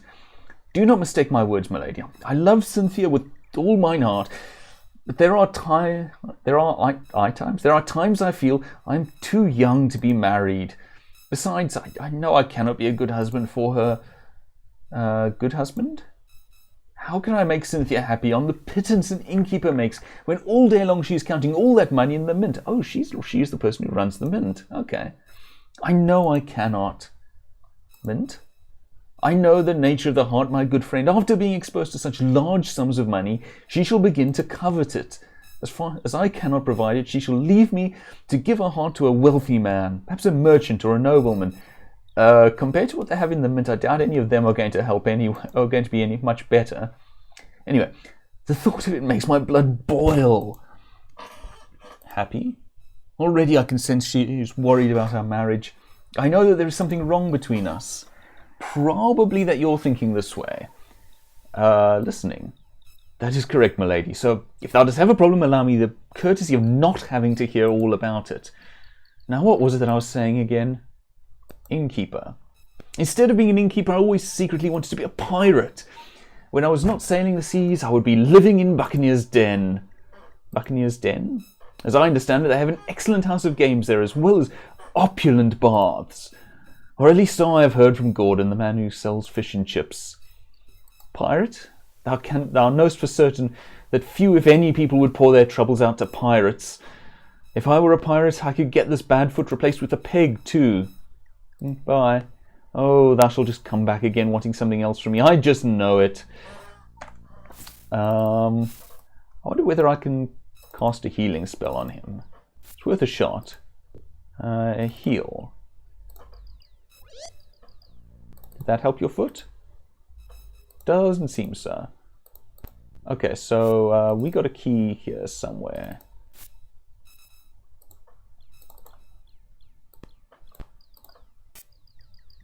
Do not mistake my words, my lady. I love Cynthia with all mine heart. But there are times I feel I'm too young to be married. Besides, I know I cannot be a good husband for her. Good husband? How can I make Cynthia happy on the pittance an innkeeper makes when all day long she's counting all that money in the mint? Oh, she's the person who runs the mint. Okay. I know I cannot. Mint? I know the nature of the heart, my good friend. After being exposed to such large sums of money, she shall begin to covet it. As far as I cannot provide it, she shall leave me to give her heart to a wealthy man, perhaps a merchant or a nobleman. Compared to what they have in the mint, I doubt any of them are going to be any much better. Anyway, the thought of it makes my blood boil. Happy? Already I can sense she is worried about our marriage. I know that there is something wrong between us. Probably that you're thinking this way. Listening. That is correct, my lady. So, if thou dost have a problem, allow me the courtesy of not having to hear all about it. Now, what was it that I was saying again? Innkeeper. Instead of being an innkeeper, I always secretly wanted to be a pirate. When I was not sailing the seas, I would be living in Buccaneer's Den. Buccaneer's Den? As I understand it, they have an excellent house of games there, as well as opulent baths. Or at least so I have heard from Gordon, the man who sells fish and chips. Pirate? Thou knowest for certain that few, if any, people would pour their troubles out to pirates. If I were a pirate, I could get this bad foot replaced with a peg, too. Bye. Oh, thou shalt just come back again wanting something else from me. I just know it. I wonder whether I can cast a healing spell on him. It's worth a shot. Heal. Did that help your foot? Doesn't seem so. Okay, so we got a key here somewhere.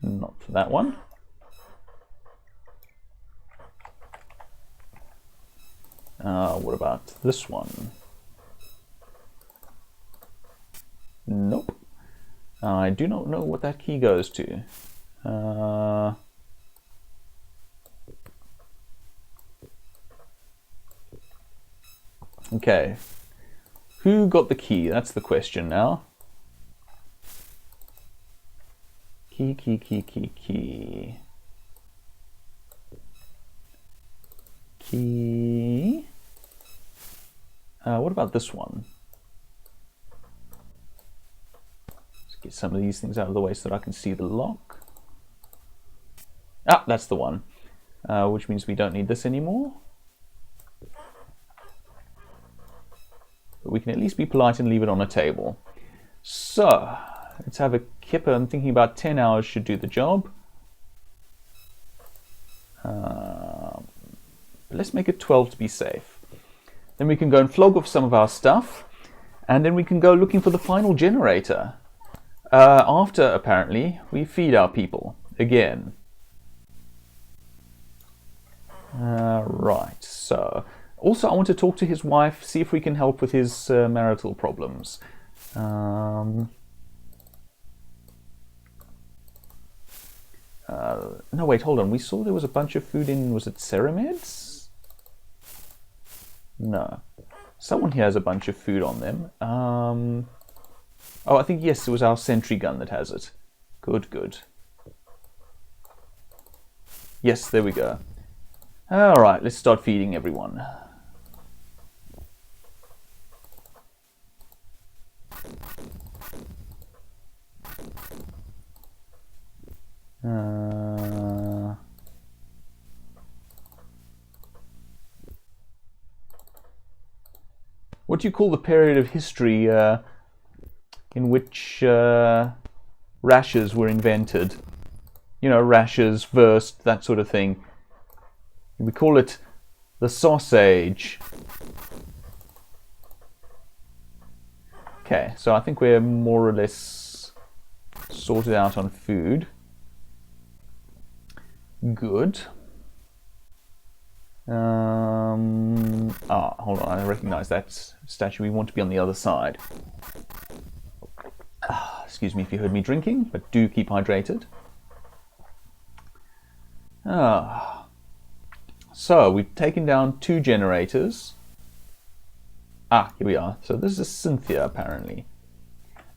Not for that one. What about this one? Nope. I do not know what that key goes to. Okay. Who got the key? That's the question now. Key. Key. What about this one? Let's get some of these things out of the way so that I can see the lock. Ah, that's the one. Which means we don't need this anymore. But we can at least be polite and leave it on a table. So, let's have a kipper. I'm thinking about 10 hours should do the job. Let's make it 12 to be safe. Then we can go and flog off some of our stuff. And then we can go looking for the final generator. After, apparently, we feed our people. Again. Right, so... Also, I want to talk to his wife, see if we can help with his marital problems. No, wait, hold on. We saw there was a bunch of food in, was it Cerameds? No. Someone here has a bunch of food on them. Oh, I think, yes, it was our sentry gun that has it. Good. Yes, there we go. All right, let's start feeding everyone. What do you call the period of history in which rashes were invented? You know, rashes, Wurst, that sort of thing. We call it the sausage. Okay, so I think we're more or less sorted out on food. Good. Hold on, I recognize that statue. We want to be on the other side. Excuse me if you heard me drinking, but do keep hydrated. So, we've taken down 2 generators. Here we are. So this is Cynthia, apparently.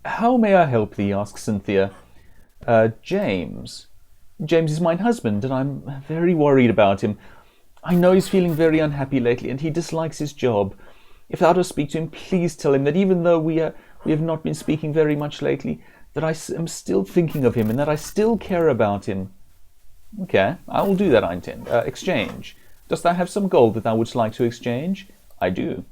How may I help thee? Asks Cynthia. James. James is my husband, and I'm very worried about him. I know he's feeling very unhappy lately, and he dislikes his job. If thou dost speak to him, please tell him that even though we have not been speaking very much lately, that I am still thinking of him, and that I still care about him. Okay, I will do that, I intend. Exchange. Dost thou have some gold that thou wouldst like to exchange? I do.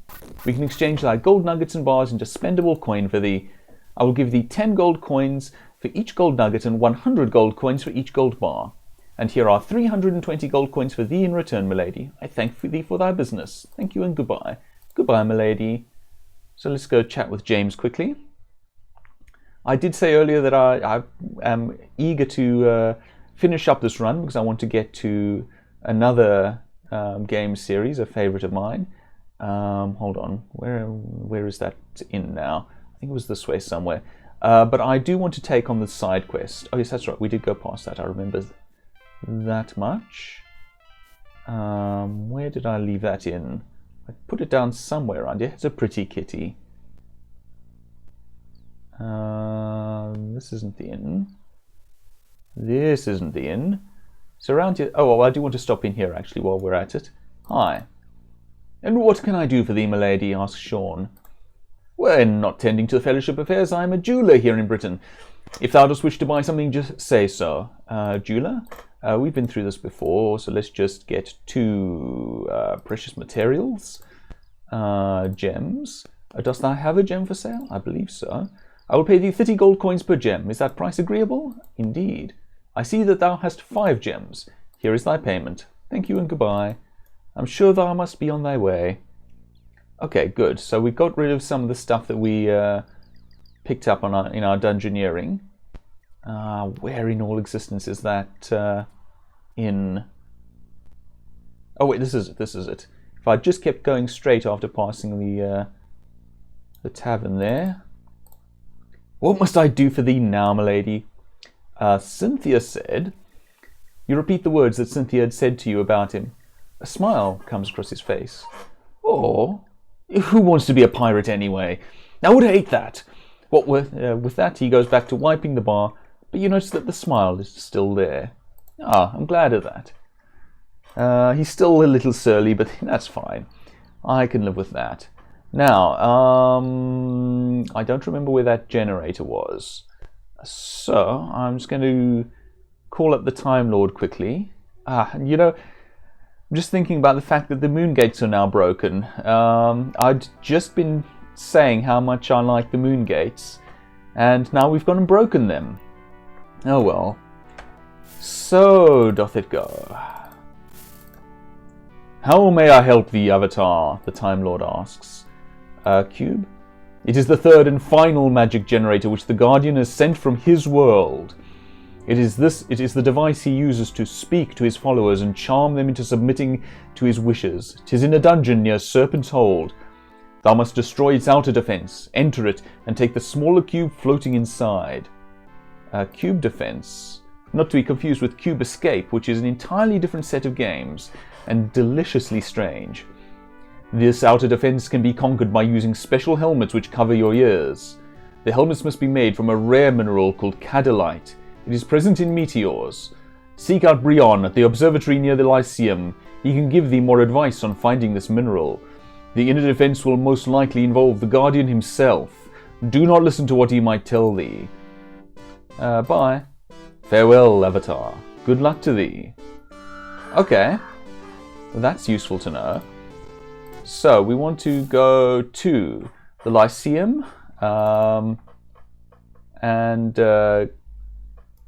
We can exchange thy gold nuggets and bars into spendable coin for thee. I will give thee 10 gold coins for each gold nugget and 100 gold coins for each gold bar. And here are 320 gold coins for thee in return, milady. I thank thee for thy business. Thank you and goodbye. Goodbye, milady. So let's go chat with James quickly. I did say earlier that I am eager to finish up this run because I want to get to another game series, a favorite of mine. Hold on, where is that in now? I think it was this way somewhere. But I do want to take on the side quest. Oh yes, that's right, we did go past that, I remember that much. Where did I leave that in? I put it down somewhere around here. It's a pretty kitty. This isn't the inn. This isn't the inn. So around here... Oh, well, I do want to stop in here, actually, while we're at it. Hi. And what can I do for thee, milady? Asks Sean. When not tending to the fellowship affairs, I am a jeweller here in Britain. If thou dost wish to buy something, just say so. Jeweller? We've been through this before, so let's just get 2 precious materials. Gems. Dost thou have a gem for sale? I believe so. I will pay thee 30 gold coins per gem. Is that price agreeable? Indeed. I see that thou hast 5 gems. Here is thy payment. Thank you and goodbye. I'm sure thou must be on thy way. Okay, good. So we got rid of some of the stuff that we picked up on in our dungeoneering. Where in all existence is that in... Oh wait, this is it. This is it. If I just kept going straight after passing the tavern there. What must I do for thee now, my lady? Cynthia said... You repeat the words that Cynthia had said to you about him. A smile comes across his face. Oh, who wants to be a pirate anyway? I would hate that. What with that, he goes back to wiping the bar, but you notice that the smile is still there. I'm glad of that. He's still a little surly, but that's fine. I can live with that. Now, I don't remember where that generator was. So, I'm just going to call up the Time Lord quickly. You know, I'm just thinking about the fact that the moon gates are now broken. I'd just been saying how much I like the moon gates, and now we've gone and broken them. Oh well. So doth it go. How may I help thee, Avatar? The Time Lord asks. Cube? It is the third and final magic generator which the Guardian has sent from his world. It is the device he uses to speak to his followers and charm them into submitting to his wishes. 'Tis in a dungeon near Serpent's Hold. Thou must destroy its outer defense, enter it, and take the smaller cube floating inside. Cube defense, not to be confused with Cube Escape, which is an entirely different set of games, and deliciously strange. This outer defense can be conquered by using special helmets which cover your ears. The helmets must be made from a rare mineral called cadolite. It is present in meteors. Seek out Brion at the observatory near the Lyceum. He can give thee more advice on finding this mineral. The inner defense will most likely involve the Guardian himself. Do not listen to what he might tell thee. Bye. Farewell, Avatar. Good luck to thee. Okay. That's useful to know. So, we want to go to the Lyceum.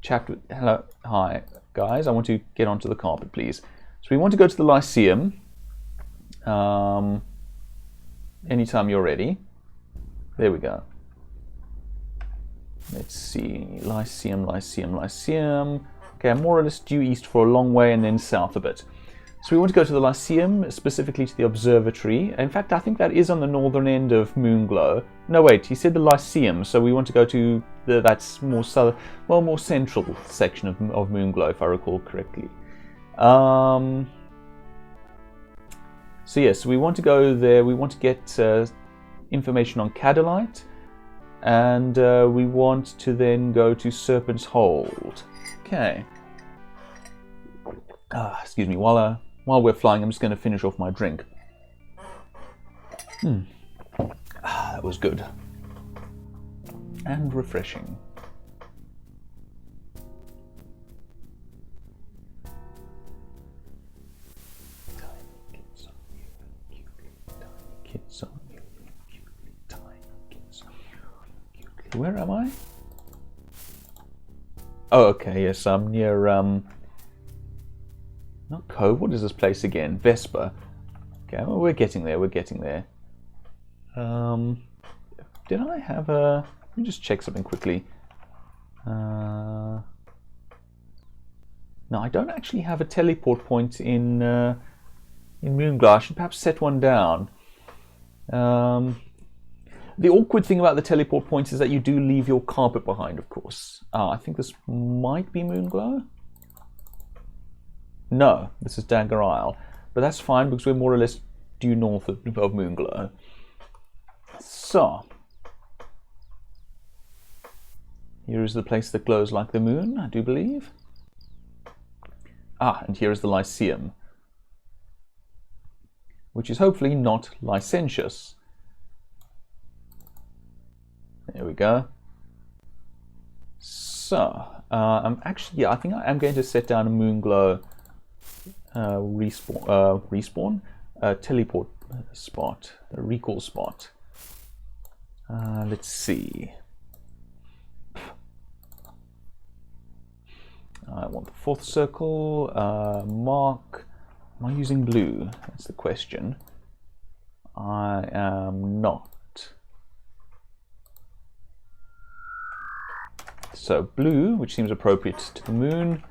Chapter... Hello. Hi, guys. I want to get onto the carpet, please. So, we want to go to the Lyceum. Anytime you're ready. There we go. Let's see. Lyceum. Okay, I'm more or less due east for a long way and then south a bit. So we want to go to the Lyceum, specifically to the observatory. In fact, I think that is on the northern end of Moonglow. No, wait, he said the Lyceum, so we want to go to that's more southern, well, more central section of Moonglow, if I recall correctly. So yes, we want to go there. We want to get information on cadolite, and we want to then go to Serpent's Hold. Okay. Excuse me. While we're flying, I'm just going to finish off my drink. That was good and refreshing. Where am I? Oh, okay, yes, I'm near, not Cove, what is this place again? Vesper. Okay, well, we're getting there. Did I have a... Let me just check something quickly. No, I don't actually have a teleport point in Moonglow. I should perhaps set one down. The awkward thing about the teleport points is that you do leave your carpet behind, of course. I think this might be Moonglow. No, this is Dagger Isle. But that's fine because we're more or less due north of Moonglow. So, here is the place that glows like the moon, I do believe. And here is the Lyceum, which is hopefully not licentious. There we go. So, I'm actually, yeah, I think I am going to set down a Moonglow teleport spot, a recall spot. Let's see. I want the fourth circle. Mark. Am I using blue? That's the question. I am not. So blue, which seems appropriate to the moon,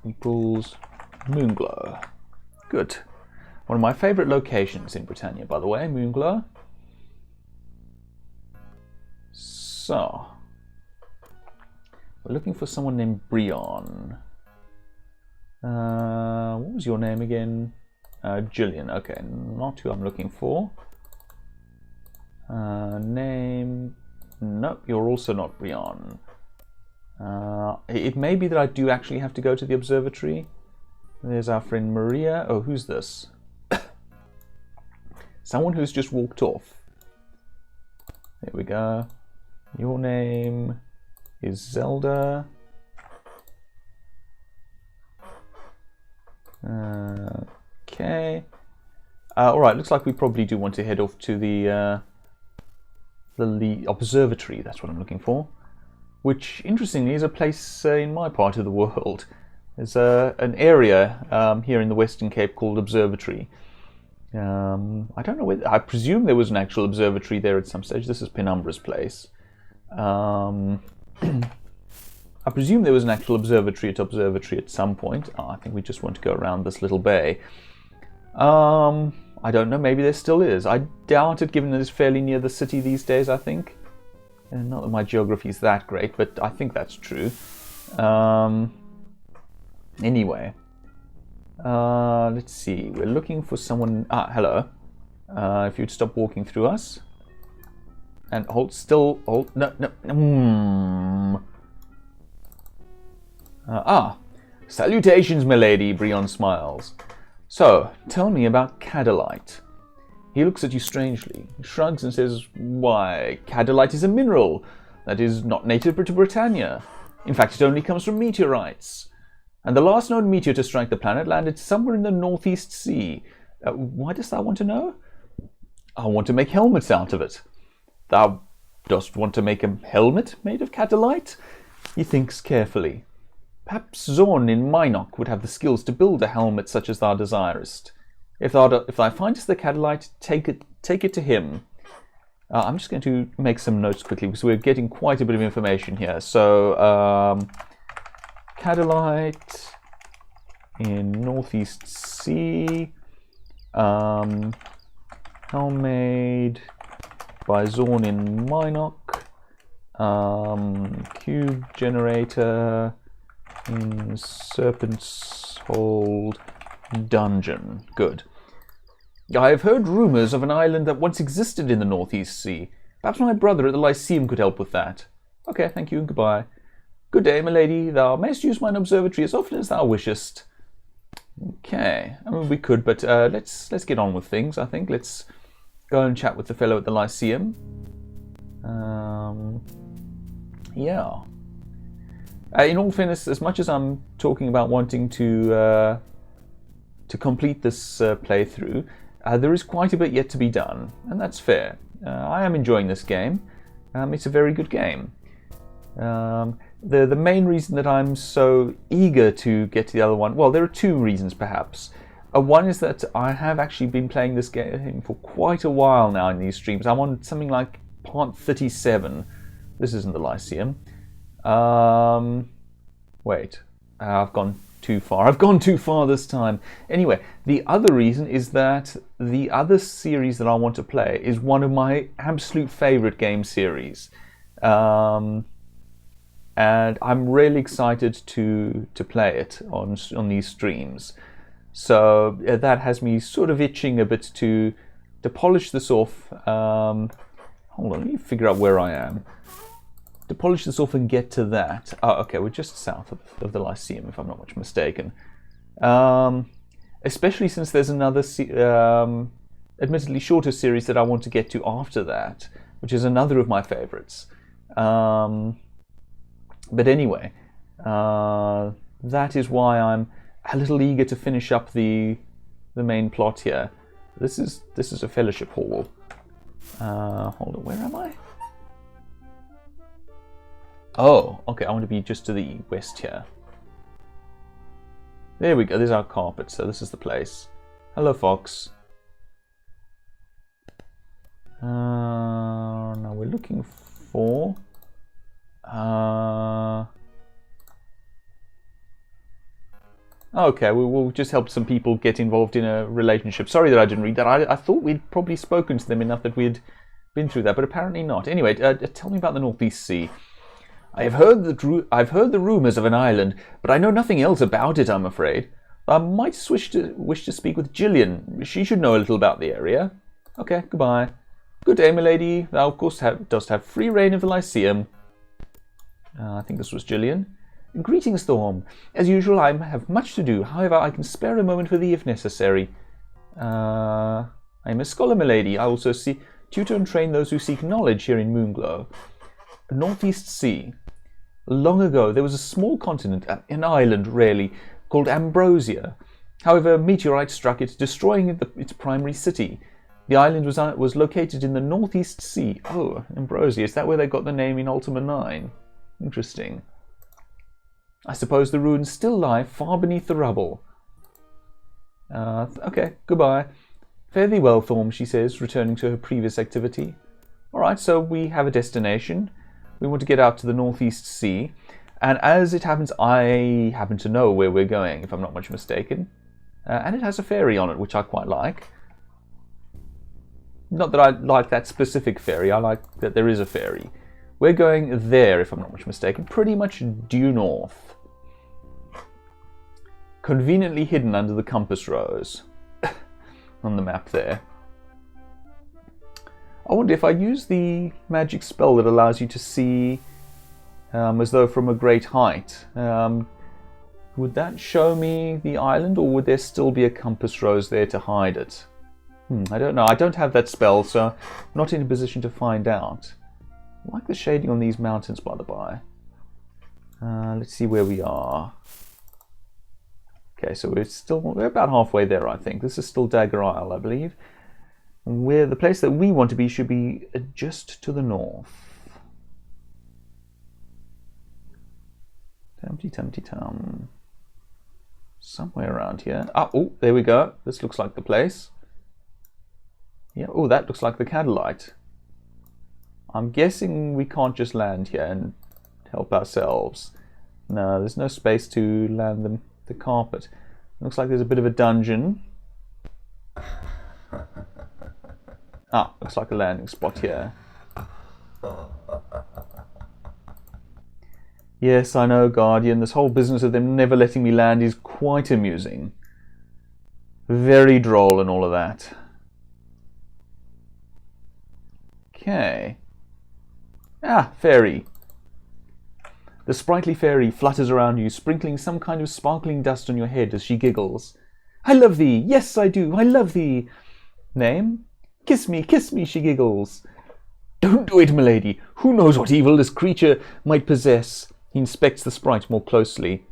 equals Moonglow. Good. One of my favourite locations in Britannia, by the way, Moonglow. So, we're looking for someone named Brion. What was your name again? Julian. Okay, not who I'm looking for. Name. Nope, you're also not Brion. It may be that I do actually have to go to the observatory. There's our friend Maria. Oh, who's this? Someone who's just walked off. There we go. Your name is Zelda. Okay. Alright, looks like we probably do want to head off to the observatory. That's what I'm looking for. Which, interestingly, is a place in my part of the world. There's an area here in the Western Cape called Observatory. I don't know whether... I presume there was an actual observatory there at some stage. This is Penumbra's place. I presume there was an actual observatory at some point. I think we just want to go around this little bay. I don't know, maybe there still is. I doubt it, given that it's fairly near the city these days, I think. Not that my geography is that great, but I think that's true. Anyway. Let's see. We're looking for someone... hello. If you'd stop walking through us. And hold still... Hold... No. Salutations, milady, Brion smiles. So, tell me about Cadolite. He looks at you strangely. He shrugs and says, why, Cadolite is a mineral that is not native to Britannia. In fact, it only comes from meteorites. And the last known meteor to strike the planet landed somewhere in the Northeast Sea. Why dost thou want to know? I want to make helmets out of it. Thou dost want to make a helmet made of Cadolite? He thinks carefully. Perhaps Zorn in Minok would have the skills to build a helmet such as thou desirest. If thou findest the Cadolite, take it to him. I'm just going to make some notes quickly because we're getting quite a bit of information here. So, Cadolite in Northeast Sea, helmet by Zorn in Minok, cube generator in Serpent's Hold dungeon. Good. I have heard rumours of an island that once existed in the Northeast Sea. Perhaps my brother at the Lyceum could help with that. Okay, thank you and goodbye. Good day, my lady. Thou mayst use mine observatory as often as thou wishest. Okay, I mean we could, but let's get on with things. I think let's go and chat with the fellow at the Lyceum. Yeah. In all fairness, as much as I'm talking about wanting to complete this playthrough, there is quite a bit yet to be done, and that's fair. I am enjoying this game. It's a very good game. The main reason that I'm so eager to get to the other one, well, there are two reasons perhaps. One is that I have actually been playing this game for quite a while now in these streams. I'm on something like part 37. This isn't the Lyceum. Wait, I've gone too far. I've gone too far this time. Anyway, the other reason is that the other series that I want to play is one of my absolute favorite game series. And I'm really excited to play it on these streams. So that has me sort of itching a bit to polish this off. Hold on, let me figure out where I am. To polish this off and get to that. Oh, okay, we're just south of the Lyceum, if I'm not much mistaken. Especially since there's another, admittedly shorter series that I want to get to after that, which is another of my favorites. But anyway, that is why I'm a little eager to finish up the main plot here. This is a fellowship hall. Hold on, where am I? Oh, okay, I want to be just to the west here. There we go, there's our carpet, so this is the place. Hello, Fox. Now we're looking for... Okay, we'll just help some people get involved in a relationship. Sorry that I didn't read that. I thought we'd probably spoken to them enough that we'd been through that, but apparently not. Anyway, tell me about the Northeast Sea. I've heard the rumours of an island, but I know nothing else about it, I'm afraid. I might wish to speak with Gillian. She should know a little about the area. Okay, goodbye. Good day, milady. Thou, of course, dost have free reign of the Lyceum. I think this was Gillian. Greetings, Thorm. As usual, I have much to do. However, I can spare a moment for thee if necessary. I am a scholar, milady. I also tutor and train those who seek knowledge here in Moonglow. Northeast Sea. Long ago, there was a small continent, an island, really, called Ambrosia. However, a meteorite struck it, destroying its primary city. The island was located in the Northeast Sea. Oh, Ambrosia. Is that where they got the name in Ultima IX? Interesting. I suppose the ruins still lie far beneath the rubble. Okay, goodbye. Fare thee well, Thorm, she says, returning to her previous activity. Alright, so we have a destination. We want to get out to the Northeast Sea. And as it happens, I happen to know where we're going, if I'm not much mistaken. And it has a ferry on it, which I quite like. Not that I like that specific ferry, I like that there is a ferry. We're going there, if I'm not much mistaken, pretty much due north. Conveniently hidden under the compass rose on the map there. I wonder if I use the magic spell that allows you to see as though from a great height. Would that show me the island, or would there still be a compass rose there to hide it? I don't know. I don't have that spell, so I'm not in a position to find out. I like the shading on these mountains, by the by. Let's see where we are. Okay, so we're about halfway there, I think. This is still Dagger Isle, I believe. And the place that we want to be should be just to the north. Tum-ty-tum-ty-tum. Somewhere around here. Oh, there we go. This looks like the place. Yeah. Oh, that looks like the Catalite. I'm guessing we can't just land here and help ourselves. No, there's no space to land the carpet. Looks like there's a bit of a dungeon. Looks like a landing spot here. Yes, I know, Guardian. This whole business of them never letting me land is quite amusing. Very droll and all of that. Okay. Fairy. The sprightly fairy flutters around you, sprinkling some kind of sparkling dust on your head as she giggles. I love thee! Yes, I do! I love thee! Name? Kiss me, she giggles. Don't do it, milady. Who knows what evil this creature might possess? He inspects the sprite more closely.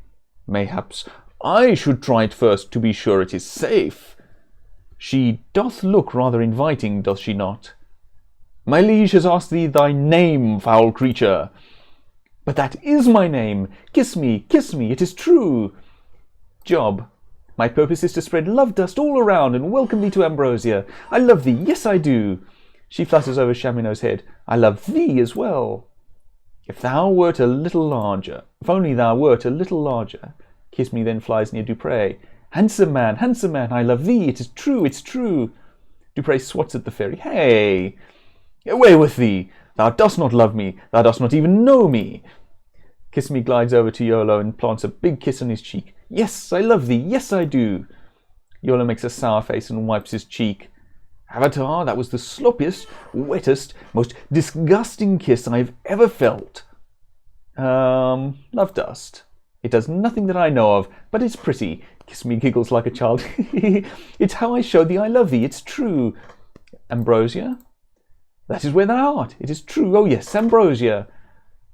Mayhaps I should try it first to be sure it is safe. She doth look rather inviting, doth she not? My liege has asked thee thy name, foul creature. But that is my name. Kiss me, it is true. Job. My purpose is to spread love dust all around and welcome thee to Ambrosia. I love thee, yes I do. She flutters over Chaminot's head. I love thee as well. If thou wert a little larger, if only thou wert a little larger. Kiss me then flies near Dupré. Handsome man, I love thee, it is true, it's true. Dupré swats at the fairy. Hey! Away with thee! Thou dost not love me, thou dost not even know me. Kiss me glides over to Iolo and plants a big kiss on his cheek. Yes, I love thee, yes I do. Iolo makes a sour face and wipes his cheek. Avatar, that was the sloppiest, wettest, most disgusting kiss I've ever felt. Love dust. It does nothing that I know of, but it's pretty. Kiss me giggles like a child. It's how I show thee I love thee, it's true. Ambrosia? That is where thou art. It is true. Oh yes, Ambrosia.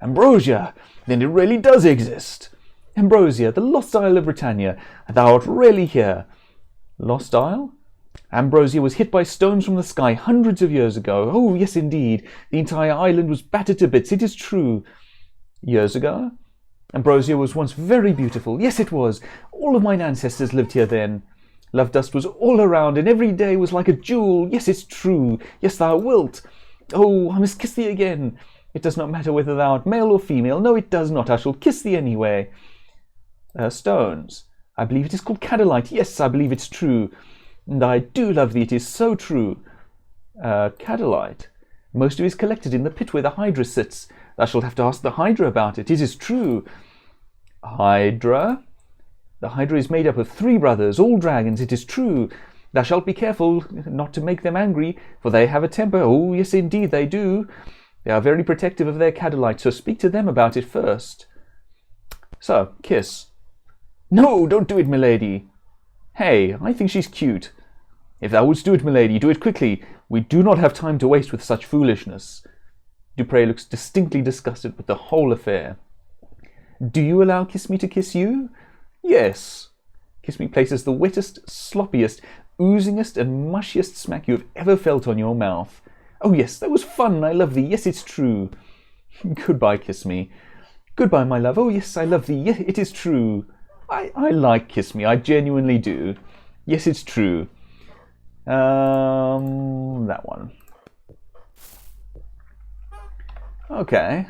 Ambrosia! Then it really does exist. Ambrosia, the lost isle of Britannia. Thou art really here. Lost isle? Ambrosia was hit by stones from the sky hundreds of years ago. Oh, yes, indeed. The entire island was battered to bits. It is true. Years ago? Ambrosia was once very beautiful. Yes, it was. All of mine ancestors lived here then. Love dust was all around, and every day was like a jewel. Yes, it's true. Yes, thou wilt. Oh, I must kiss thee again. It does not matter whether thou art male or female. No, it does not. I shall kiss thee anyway. Stones. I believe it is called Cadolite. Yes, I believe it's true. And I do love thee. It is so true. Cadolite. Most of it is collected in the pit where the Hydra sits. Thou shalt have to ask the Hydra about it. It is true. Hydra? The Hydra is made up of 3 brothers, all dragons. It is true. Thou shalt be careful not to make them angry, for they have a temper. Oh, yes, indeed, they do. They are very protective of their Cadolite, so speak to them about it first. So, kiss. No, don't do it, milady. Hey, I think she's cute. If thou wouldst do it, milady, do it quickly. We do not have time to waste with such foolishness. Dupré looks distinctly disgusted with the whole affair. Do you allow Kiss Me to kiss you? Yes. Kiss Me places the wettest, sloppiest, oozingest and mushiest smack you have ever felt on your mouth. Oh yes, that was fun. I love thee. Yes, it's true. Goodbye, Kiss Me. Goodbye, my love. Oh yes, I love thee. Yes, it is true. I like Kiss Me. I genuinely do. Yes, it's true. That one. Okay.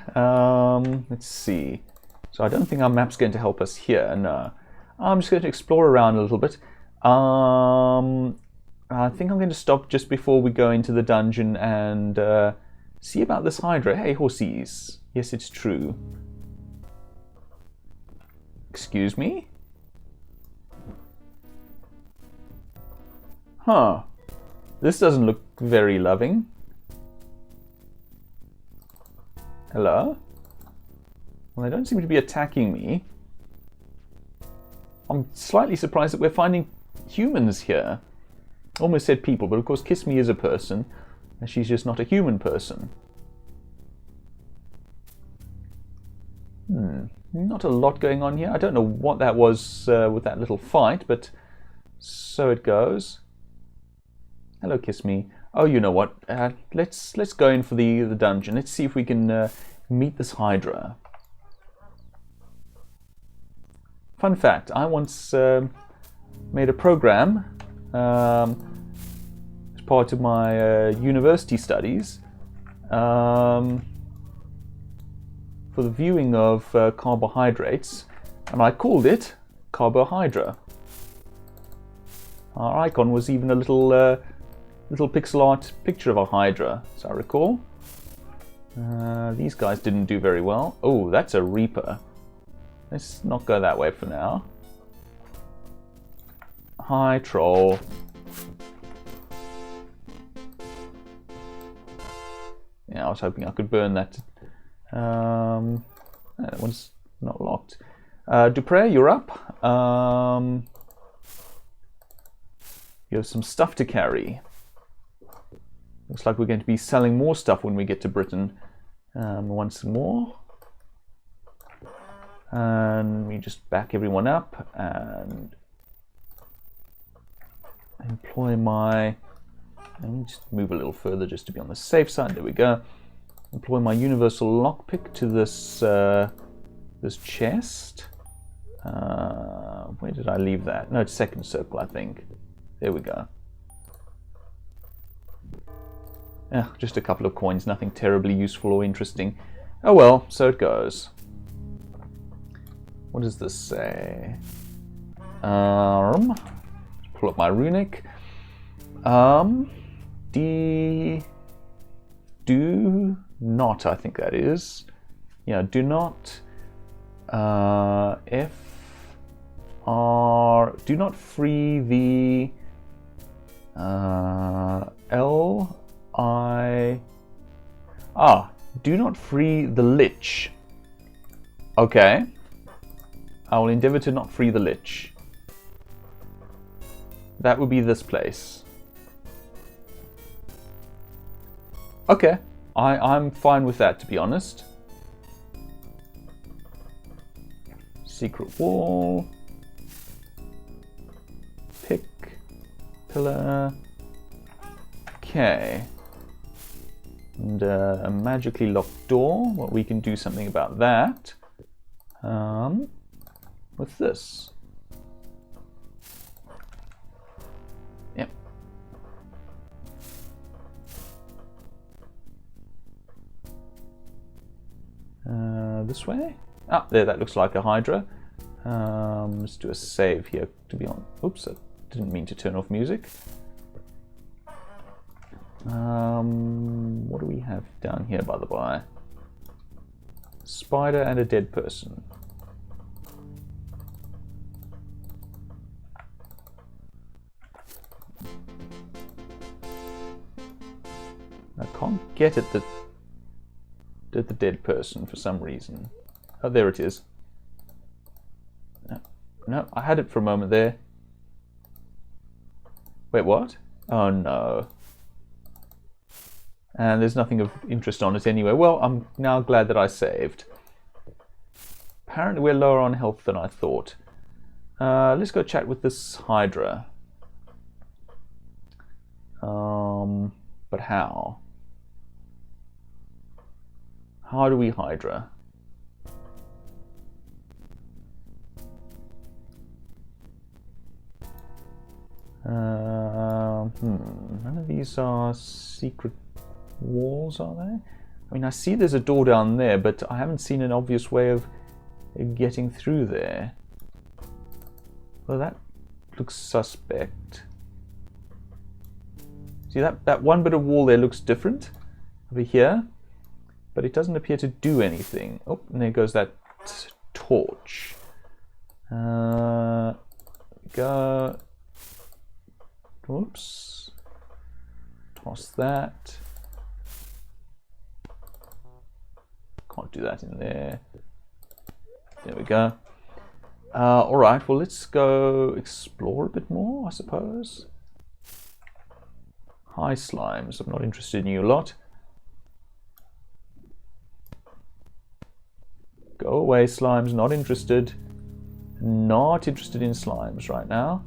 Let's see. So I don't think our map's going to help us here. No. I'm just going to explore around a little bit. I think I'm going to stop just before we go into the dungeon and see about this Hydra. Hey, horsies. Yes, it's true. Excuse me? Huh. This doesn't look very loving. Hello? Well, they don't seem to be attacking me. I'm slightly surprised that we're finding humans here. Almost said people, but of course Kiss Me is a person, and she's just not a human person. Not a lot going on here. I don't know what that was with that little fight, but so it goes. Hello, Kiss Me. Oh, you know what? Let's go in for the dungeon. Let's see if we can meet this Hydra. Fun fact, I once made a program as part of my university studies for the viewing of carbohydrates, and I called it Carbohydra. Our icon was even a little pixel art picture of a Hydra, as I recall. These guys didn't do very well. Oh, that's a Reaper. Let's not go that way for now. Hi, troll. Yeah, I was hoping I could burn that. That one's not locked. Dupré, you're up. You have some stuff to carry. Looks like we're going to be selling more stuff when we get to Britain. Once more. And we just back everyone up and employ my... Let me just move a little further just to be on the safe side. There we go. Employ my universal lockpick to this this chest. Where did I leave that? No, it's second circle, I think. There we go. Just a couple of coins, nothing terribly useful or interesting. Oh well, so it goes. What does this say? Pull up my runic. Do not, I think that is. Yeah, do not. Do not free the do not free the Lich. Okay. I will endeavor to not free the Lich. That would be this place. Okay. I'm fine with that, to be honest. Secret wall. Pick. Pillar. Okay. And a magically locked door. Well, we can do something about that. With this. Yep. This way? Ah, there, that looks like a Hydra. Let's do a save here, to be honest. Oops, I didn't mean to turn off music. What do we have down here, by the by? Spider and a dead person. I can't get at the dead person for some reason. Oh, there it is. No, I had it for a moment there. Wait, what? Oh no. And there's nothing of interest on it anyway. Well, I'm now glad that I saved. Apparently we're lower on health than I thought. Let's go chat with this Hydra. But how? How do we Hydra? None of these are secret walls, are they? I mean, I see there's a door down there, but I haven't seen an obvious way of getting through there. Well, that looks suspect. See, that one bit of wall there looks different over here, but it doesn't appear to do anything. Oh, and there goes that torch. Go. Whoops. Toss that. Can't do that in there. There we go. Alright, well, let's go explore a bit more, I suppose. Hi, slimes. I'm not interested in you lot. Go away, slimes. Not interested. Not interested in slimes right now.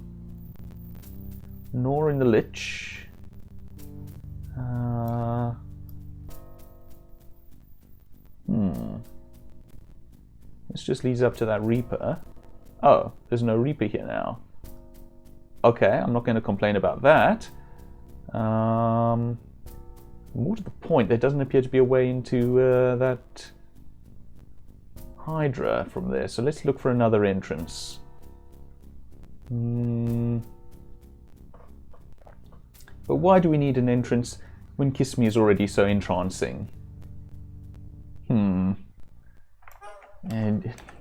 Nor in the lich. This just leads up to that Reaper. Oh, there's no Reaper here now. Okay, I'm not going to complain about that. More to the point, there doesn't appear to be a way into that Hydra from there. So let's look for another entrance. But why do we need an entrance when Kiss Me is already so entrancing? And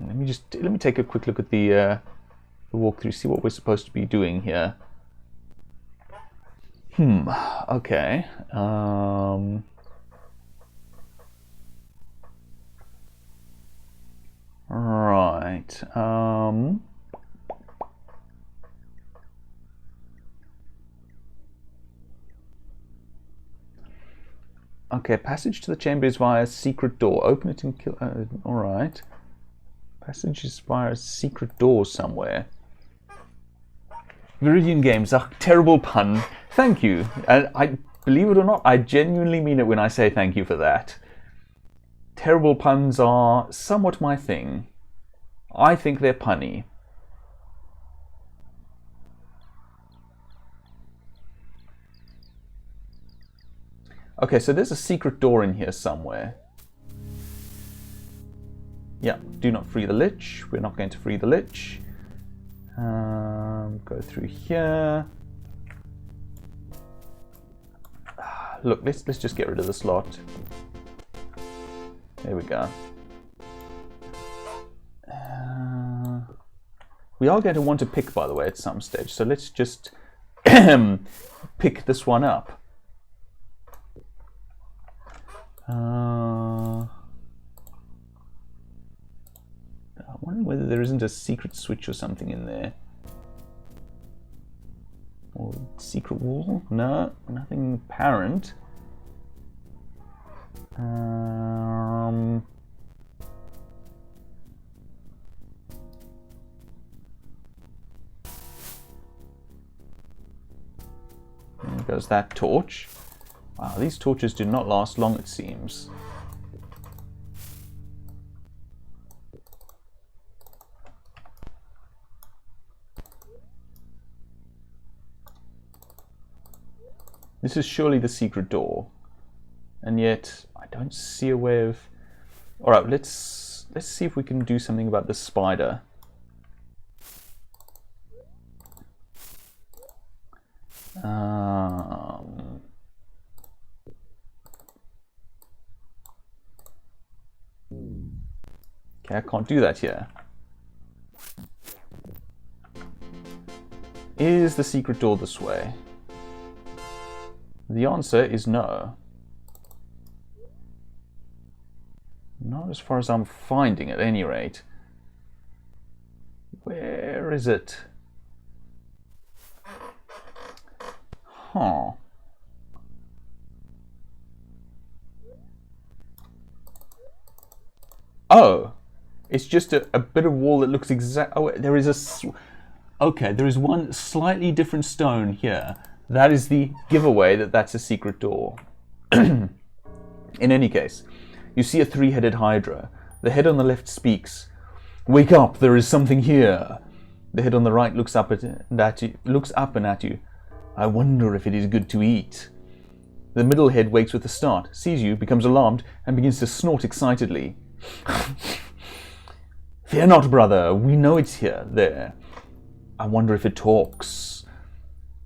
let me take a quick look at the walkthrough, see what we're supposed to be doing here. Okay. Right. Okay, passage to the chamber is via a secret door. Open it and kill... Alright. Passage is via a secret door somewhere. Viridian Games, a terrible pun. Thank you. And I believe it or not, I genuinely mean it when I say thank you for that. Terrible puns are somewhat my thing. I think they're punny. Okay, so there's a secret door in here somewhere. Yeah, do not free the lich. We're not going to free the lich. Go through here. Look, let's just get rid of the slot. There we go. We are going to want to pick, by the way, at some stage. So let's just pick this one up. I'm wondering whether there isn't a secret switch or something in there. Or secret wall? No, nothing apparent. There goes that torch. Wow, these torches do not last long, it seems. This is surely the secret door. And yet, I don't see a way of... Alright, let's let's see if we can do something about this spider. Okay, I can't do that here. Is the secret door this way? The answer is no. Not as far as I'm finding, at any rate. Where is it? Huh. Oh, it's just a bit of wall that looks exact. Oh, there is a. Okay, there is one slightly different stone here. That is the giveaway that that's a secret door. In any case, you see a three-headed hydra. The head on the left speaks. "Wake up! There is something here." The head on the right looks up and at you. "I wonder if it is good to eat." The middle head wakes with a start, sees you, becomes alarmed, and begins to snort excitedly. "Fear not, brother. We know it's here. There. I wonder if it talks."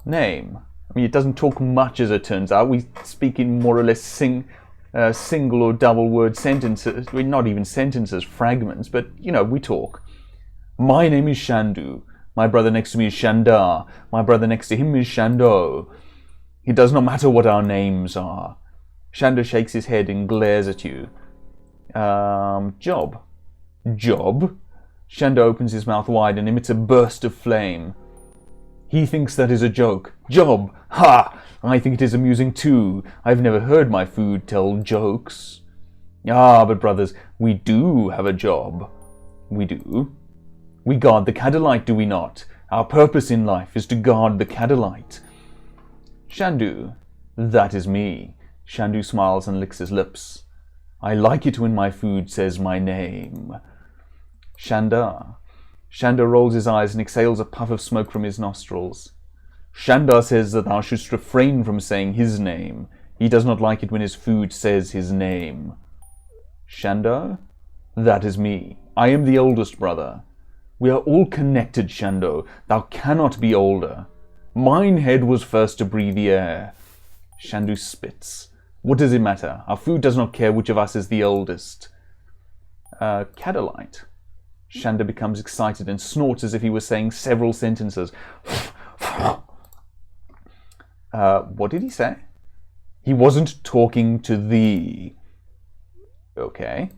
Name. I mean, it doesn't talk much, as it turns out. We speak in more or less single or double word sentences. Well, not even sentences, fragments, but, you know, we talk. "My name is Shandu. My brother next to me is Shandar. My brother next to him is Shando. It does not matter what our names are." Shando shakes his head and glares at you. Job. Job? Shando opens his mouth wide and emits a burst of flame. "He thinks that is a joke. Job! Ha! I think it is amusing too. I've never heard my food tell jokes." "Ah, but brothers, we do have a job." "We do? We guard the Cadolite, do we not? Our purpose in life is to guard the Cadolite." "Shandu." "That is me." Shandu smiles and licks his lips. "I like it when my food says my name." "Shandar." Shandar rolls his eyes and exhales a puff of smoke from his nostrils. "Shandar says that thou shouldst refrain from saying his name. He does not like it when his food says his name." "Shandar?" "That is me. I am the oldest brother." "We are all connected, Shando. Thou cannot be older." "Mine head was first to breathe the air." Shandu spits. "What does it matter? Our food does not care which of us is the oldest." Cadolite." Shanda becomes excited and snorts as if he was saying several sentences. What did he say? "He wasn't talking to thee." "Okay.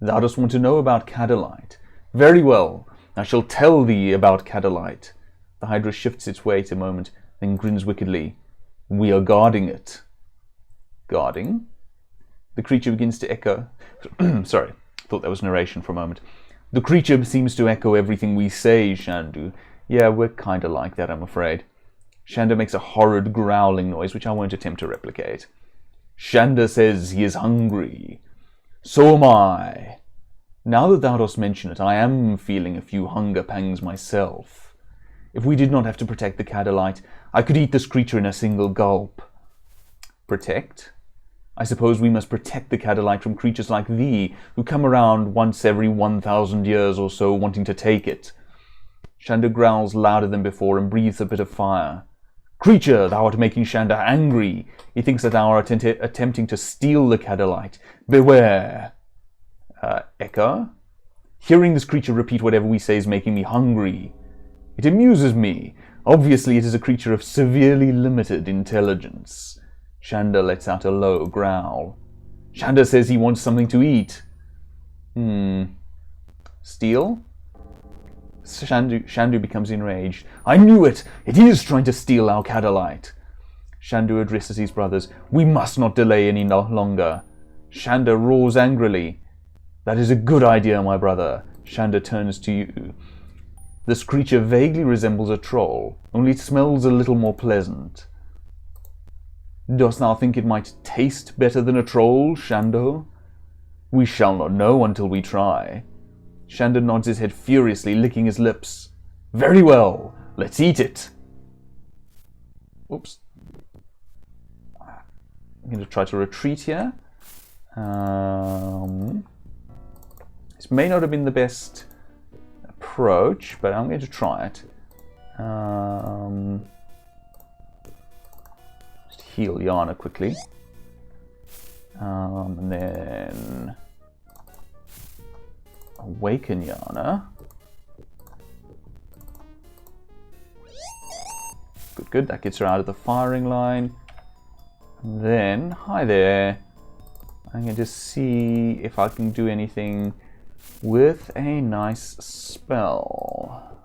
Thou dost want to know about Cadolite. Very well, I shall tell thee about Cadolite." The Hydra shifts its weight a moment, then grins wickedly. "We are guarding it." "Guarding?" The creature begins to echo. Sorry, thought that was narration for a moment. "The creature seems to echo everything we say, Shandu." "Yeah, we're kind of like that, I'm afraid." Shanda makes a horrid growling noise, which I won't attempt to replicate. "Shanda says he is hungry." "So am I." "Now that thou dost mention it, I am feeling a few hunger pangs myself. If we did not have to protect the Cadolite, I could eat this creature in a single gulp." "Protect?" "I suppose we must protect the Cadolite from creatures like thee, who come around once every 1,000 years or so wanting to take it." Shanda growls louder than before and breathes a bit of fire. "Creature, thou art making Shanda angry. He thinks that thou art attempting to steal the Cadolite. Beware." Echo? "Hearing this creature repeat whatever we say is making me hungry. It amuses me. Obviously it is a creature of severely limited intelligence." Shanda lets out a low growl. "Shanda says he wants something to eat." Steal?" Shandu becomes enraged. "I knew it! It is trying to steal our Cadolite." Shandu addresses his brothers. "We must not delay any longer." Shanda roars angrily. "That is a good idea, my brother." Shanda turns to you. "This creature vaguely resembles a troll, only it smells a little more pleasant." "Dost thou think it might taste better than a troll, Shando?" "We shall not know until we try." Shanda nods his head furiously, licking his lips. "Very well, let's eat it." Oops. I'm going to try to retreat here. This may not have been the best approach, but I'm going to try it. Just heal Yana quickly. And then awaken Yana. Good, good. That gets her out of the firing line. And then, hi there. I'm going to see if I can do anything with a nice spell.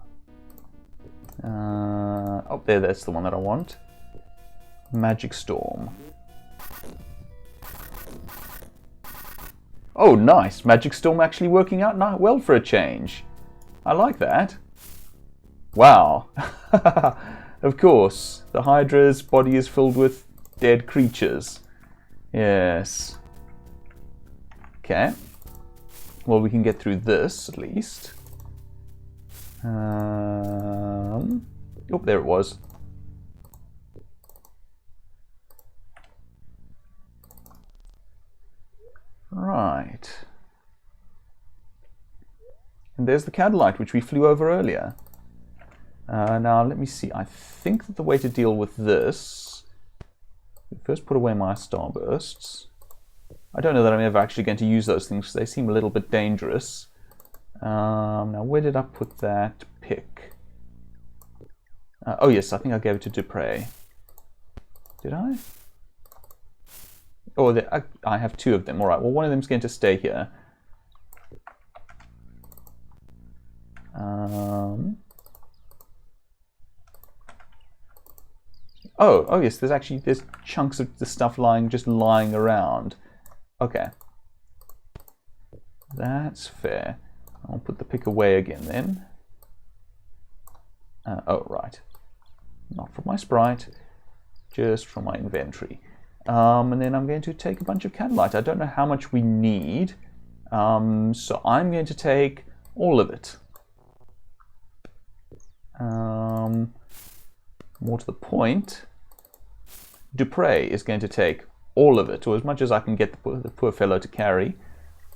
Oh, there, that's the one that I want. Magic Storm. Oh, nice. Magic Storm actually working out well for a change. I like that. Wow. Of course, the Hydra's body is filled with dead creatures. Yes. Okay. Well, we can get through this at least. Oh, there it was. Right. And there's the Candlelight, which we flew over earlier. Now, let me see. I think that the way to deal with this... First, put away my Starbursts. I don't know that I'm ever actually going to use those things, because they seem a little bit dangerous. Now, where did I put that pick? Oh, yes, I think I gave it to Dupre. Did I? Oh, I have two of them. All right, well, one of them's going to stay here. Oh, yes, there's chunks of the stuff just lying around. Okay. That's fair. I'll put the pick away again then. Oh, right. Not from my sprite, just from my inventory. And then I'm going to take a bunch of Candlelight. I don't know how much we need, so I'm going to take all of it. More to the point, Dupre is going to take all of it, or as much as I can get the poor fellow to carry.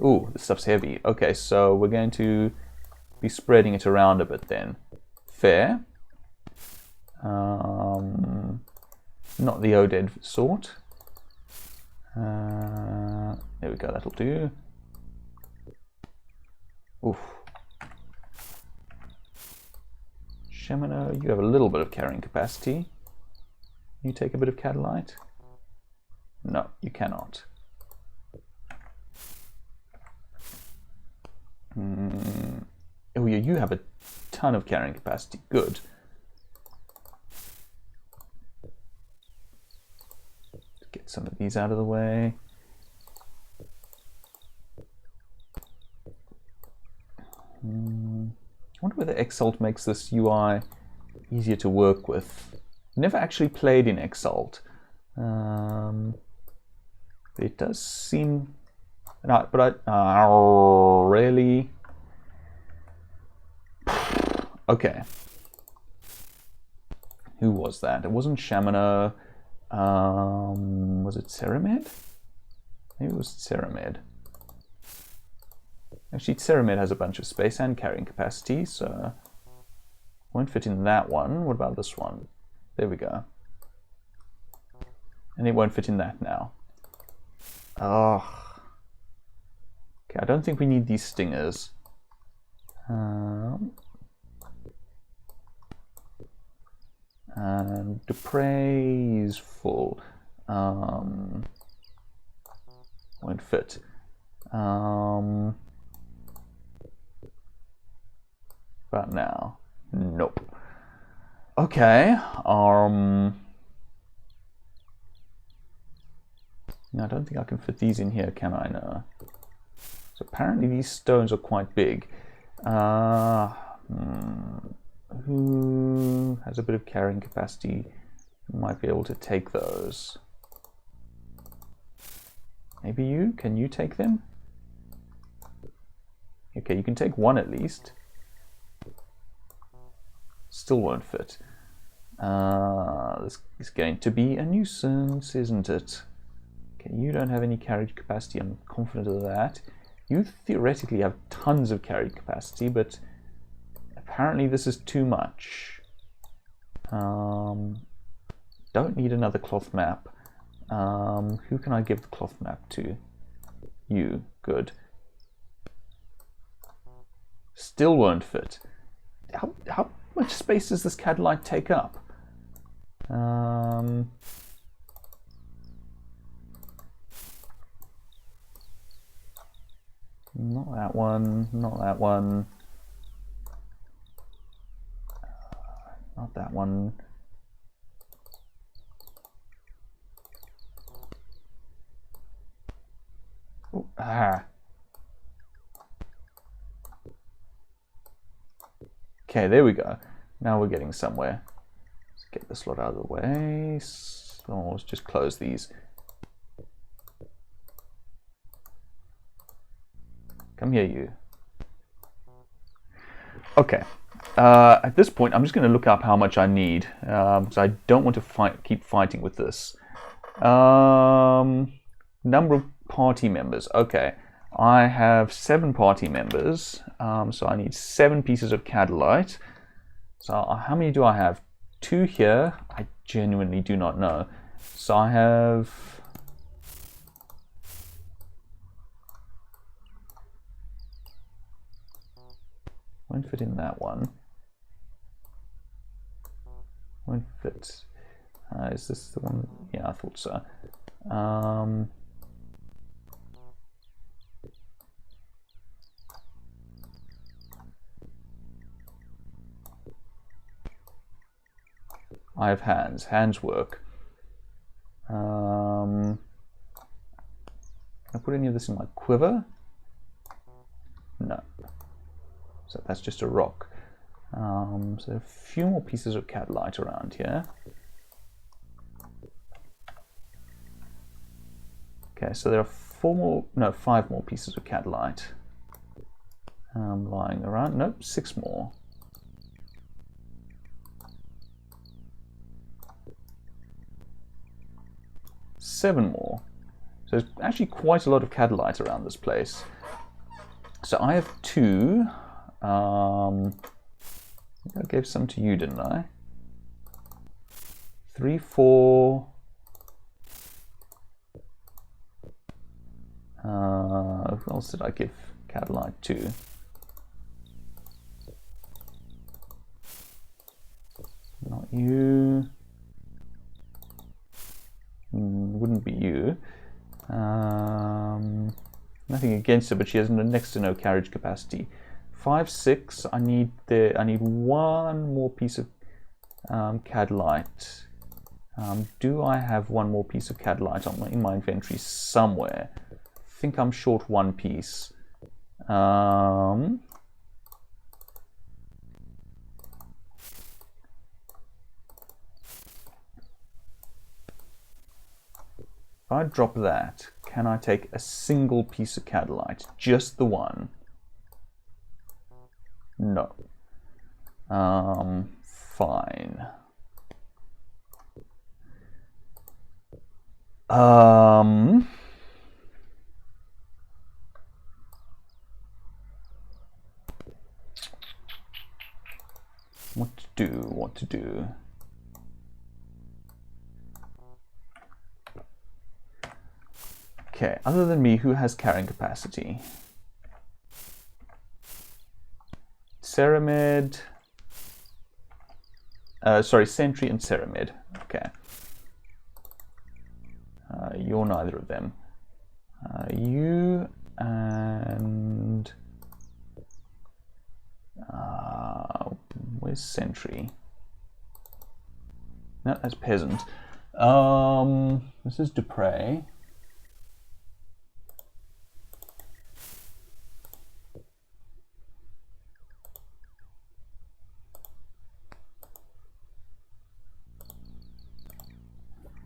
Ooh, this stuff's heavy. Okay, so we're going to be spreading it around a bit then. Fair. Not the Oded sort. There we go, that'll do. Oof. Shemino, you have a little bit of carrying capacity. You take a bit of Candlelight? No, you cannot. Oh yeah, you have a ton of carrying capacity. Good. Get some of these out of the way. I wonder whether Exalt makes this UI easier to work with. Never actually played in Exalt. It does seem... No, but really? Okay. Who was that? It wasn't Shamina. Was it Ceramed? Maybe it was Ceramed. Actually, Ceramed has a bunch of space and carrying capacity, so won't fit in that one. What about this one? There we go. And it won't fit in that now. Oh. Okay, I don't think we need these stingers. And Dupre is full. Won't fit. But now, nope. Okay. No, I don't think I can fit these in here, can I? No. So apparently these stones are quite big. Who has a bit of carrying capacity might be able to take those? Maybe you? Can you take them? Okay, you can take one at least. Still won't fit. This is going to be a nuisance, isn't it? Okay, you don't have any carriage capacity, I'm confident of that. You theoretically have tons of carry capacity, but apparently this is too much. Don't need another cloth map. Who can I give the cloth map to? You. Good. Still won't fit. How much space does this Cadlight take up? Not that one, not that one. Not that one. Ooh, Okay, there we go. Now we're getting somewhere. Let's get this lot out of the way. So let's just close these. Come here, you. Okay. At this point, I'm just going to look up how much I need, because I don't want to keep fighting with this. Number of party members. Okay. I have 7 party members, so I need 7 pieces of Cadlight. So how many do I have? 2 here. I genuinely do not know. So I have... Won't fit in that one. Won't fit. Is this the one? Yeah, I thought so. I have hands. Hands work. Can I put any of this in my quiver? No. So that's just a rock. So a few more pieces of Cadlight around here. Okay, so there are 5 more pieces of Cadlight lying around. Nope, 6 more. Seven more. So there's actually quite a lot of Cadlight around this place. So I have 2. I gave some to you, didn't I? 3, 4. Who else did I give Cadlight to? Not you. Wouldn't be you. Nothing against her, but she has next to no carriage capacity. 5, 6. I need 1 more piece of Cadlight. Do I have 1 more piece of Cadlight in my inventory somewhere? I think I'm short 1 piece. If I drop that, can I take a single piece of Cadlight? Just the 1? No. Fine. What to do? Okay, other than me, who has carrying capacity? Ceramid. Sorry, Sentry and Ceramid. Okay. You're neither of them. You and... where's Sentry? No, that's Peasant. This is Dupre.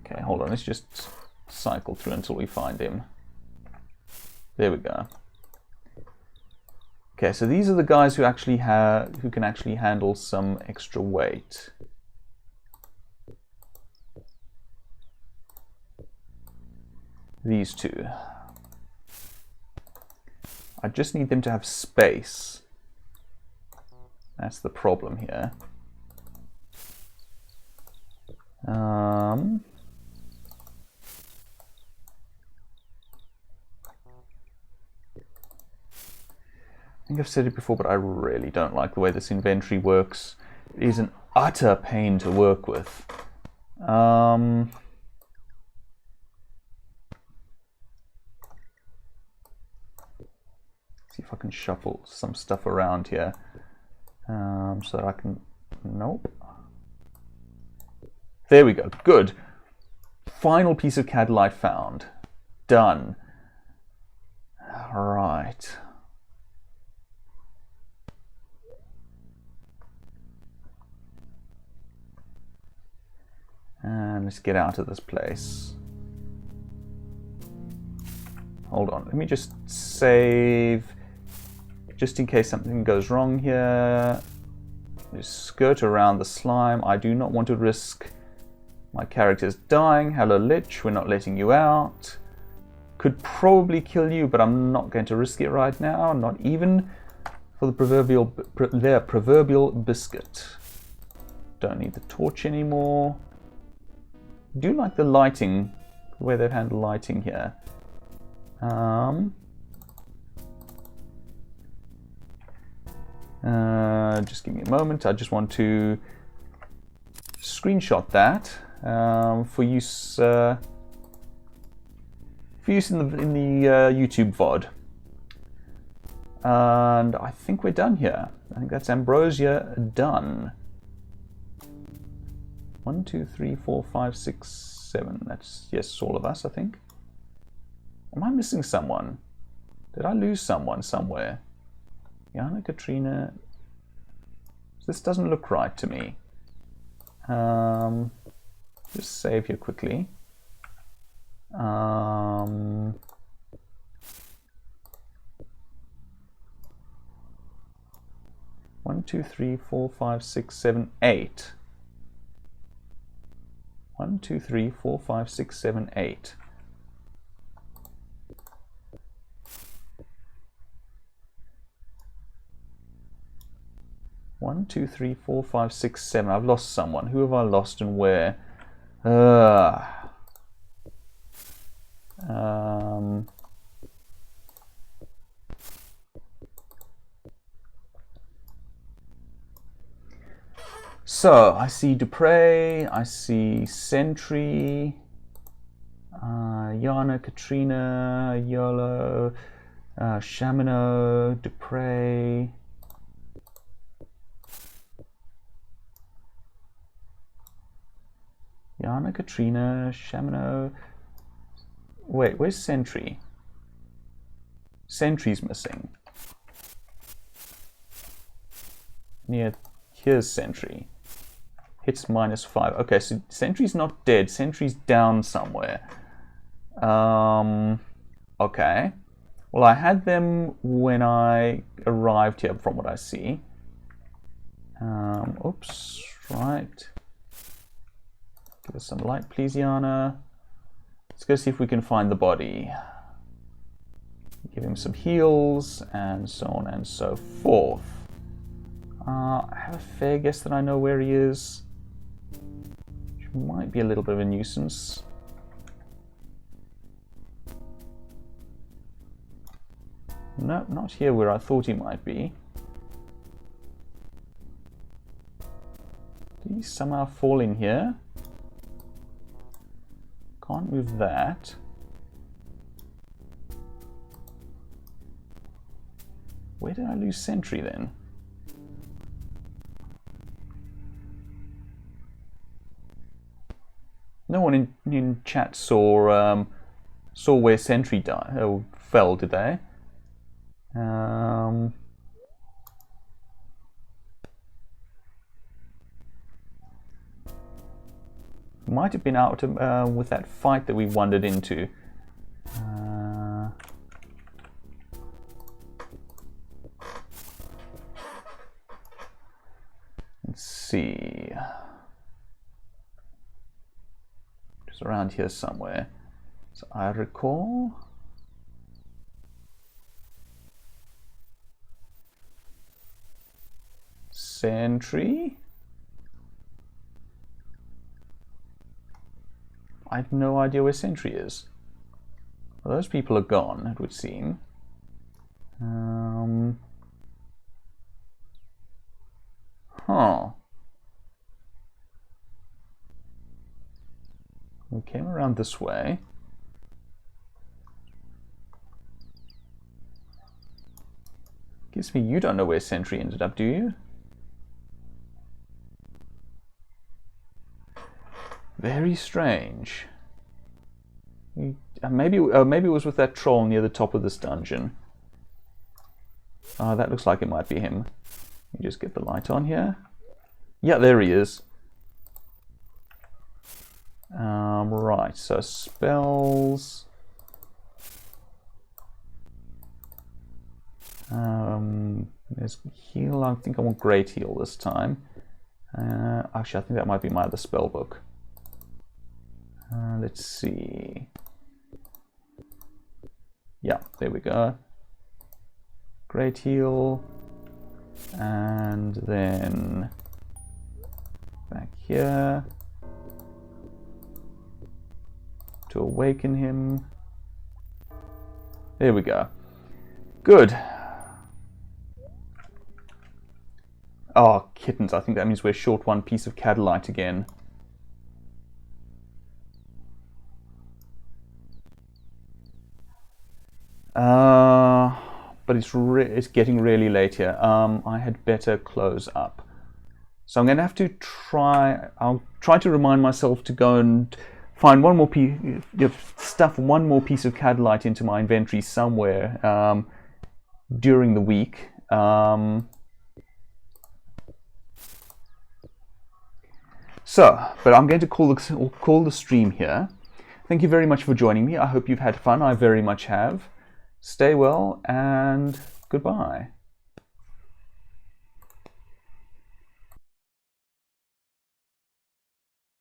Okay, hold on, let's just cycle through until we find him. There we go. Okay, so these are the guys who can actually handle some extra weight. These 2. I just need them to have space. That's the problem here. I think I've said it before, but I really don't like the way this inventory works. It is an utter pain to work with. See if I can shuffle some stuff around here. So that I can... Nope. There we go. Good. Final piece of catalyte found. Done. All right. And let's get out of this place. Hold on. Let me just save... Just in case something goes wrong here. Just skirt around the slime. I do not want to risk my characters dying. Hello, Lich. We're not letting you out. Could probably kill you, but I'm not going to risk it right now. Not even for the proverbial biscuit. Don't need the torch anymore. Do like the lighting, the way they've handled lighting here. Just give me a moment. I just want to screenshot that for use in the YouTube VOD. And I think we're done here. I think that's Ambrosia done. 1, 2, 3, 4, 5, 6, 7. That's, yes, all of us, I think. Am I missing someone? Did I lose someone somewhere? Yana, Katrina. This doesn't look right to me. Just save here quickly. 1, 2, 3, 4, 5, 6, 7, 8. 1, 2, 3, 4, 5, 6, 7, 8. One, two, three, four, five, six, seven. I've lost someone. Who have I lost and where? So I see Dupre, I see Sentry, Yana, Katrina, Yolo, Shamino, Dupre. Yana, Katrina, Shamino. Wait, where's Sentry? Sentry's missing. Yeah, here's Sentry. Hits -5. Okay, so Sentry's not dead. Sentry's down somewhere. Okay. Well, I had them when I arrived here, from what I see. Oops, right. Give us some light, please, Yana. Let's go see if we can find the body. Give him some heals, and so on and so forth. I have a fair guess that I know where he is. Which might be a little bit of a nuisance. No, not here where I thought he might be. Did he somehow fall in here? Can't move that. Where did I lose Sentry then? No one in chat saw where Sentry died or fell, did they? Might have been out with that fight that we wandered into. Let's see. Just around here somewhere. So I recall. sentry? I have no idea where sentry is. Well, those people are gone, it would seem. Huh. We came around this way. Gives me you don't know where sentry ended up, do you? Very strange. Maybe it was with that troll near the top of this dungeon. That looks like it might be him. Let me just get the light on here. Yeah, there he is. Right, so spells. There's heal. I think I want great heal this time. Actually, I think that might be my other spell book. Let's see. Yeah, there we go. Great heal. And then back here to awaken him. There we go. Good. Oh, kittens. I think that means we're short one piece of Catalite again. But it's getting really late here. I had better close up. So I'm going to have to I'll try to remind myself to go and find one more piece, stuff one more piece of Catalite into my inventory somewhere during the week. But I'm going to call the stream here. Thank you very much for joining me. I hope you've had fun. I very much have. Stay well and goodbye.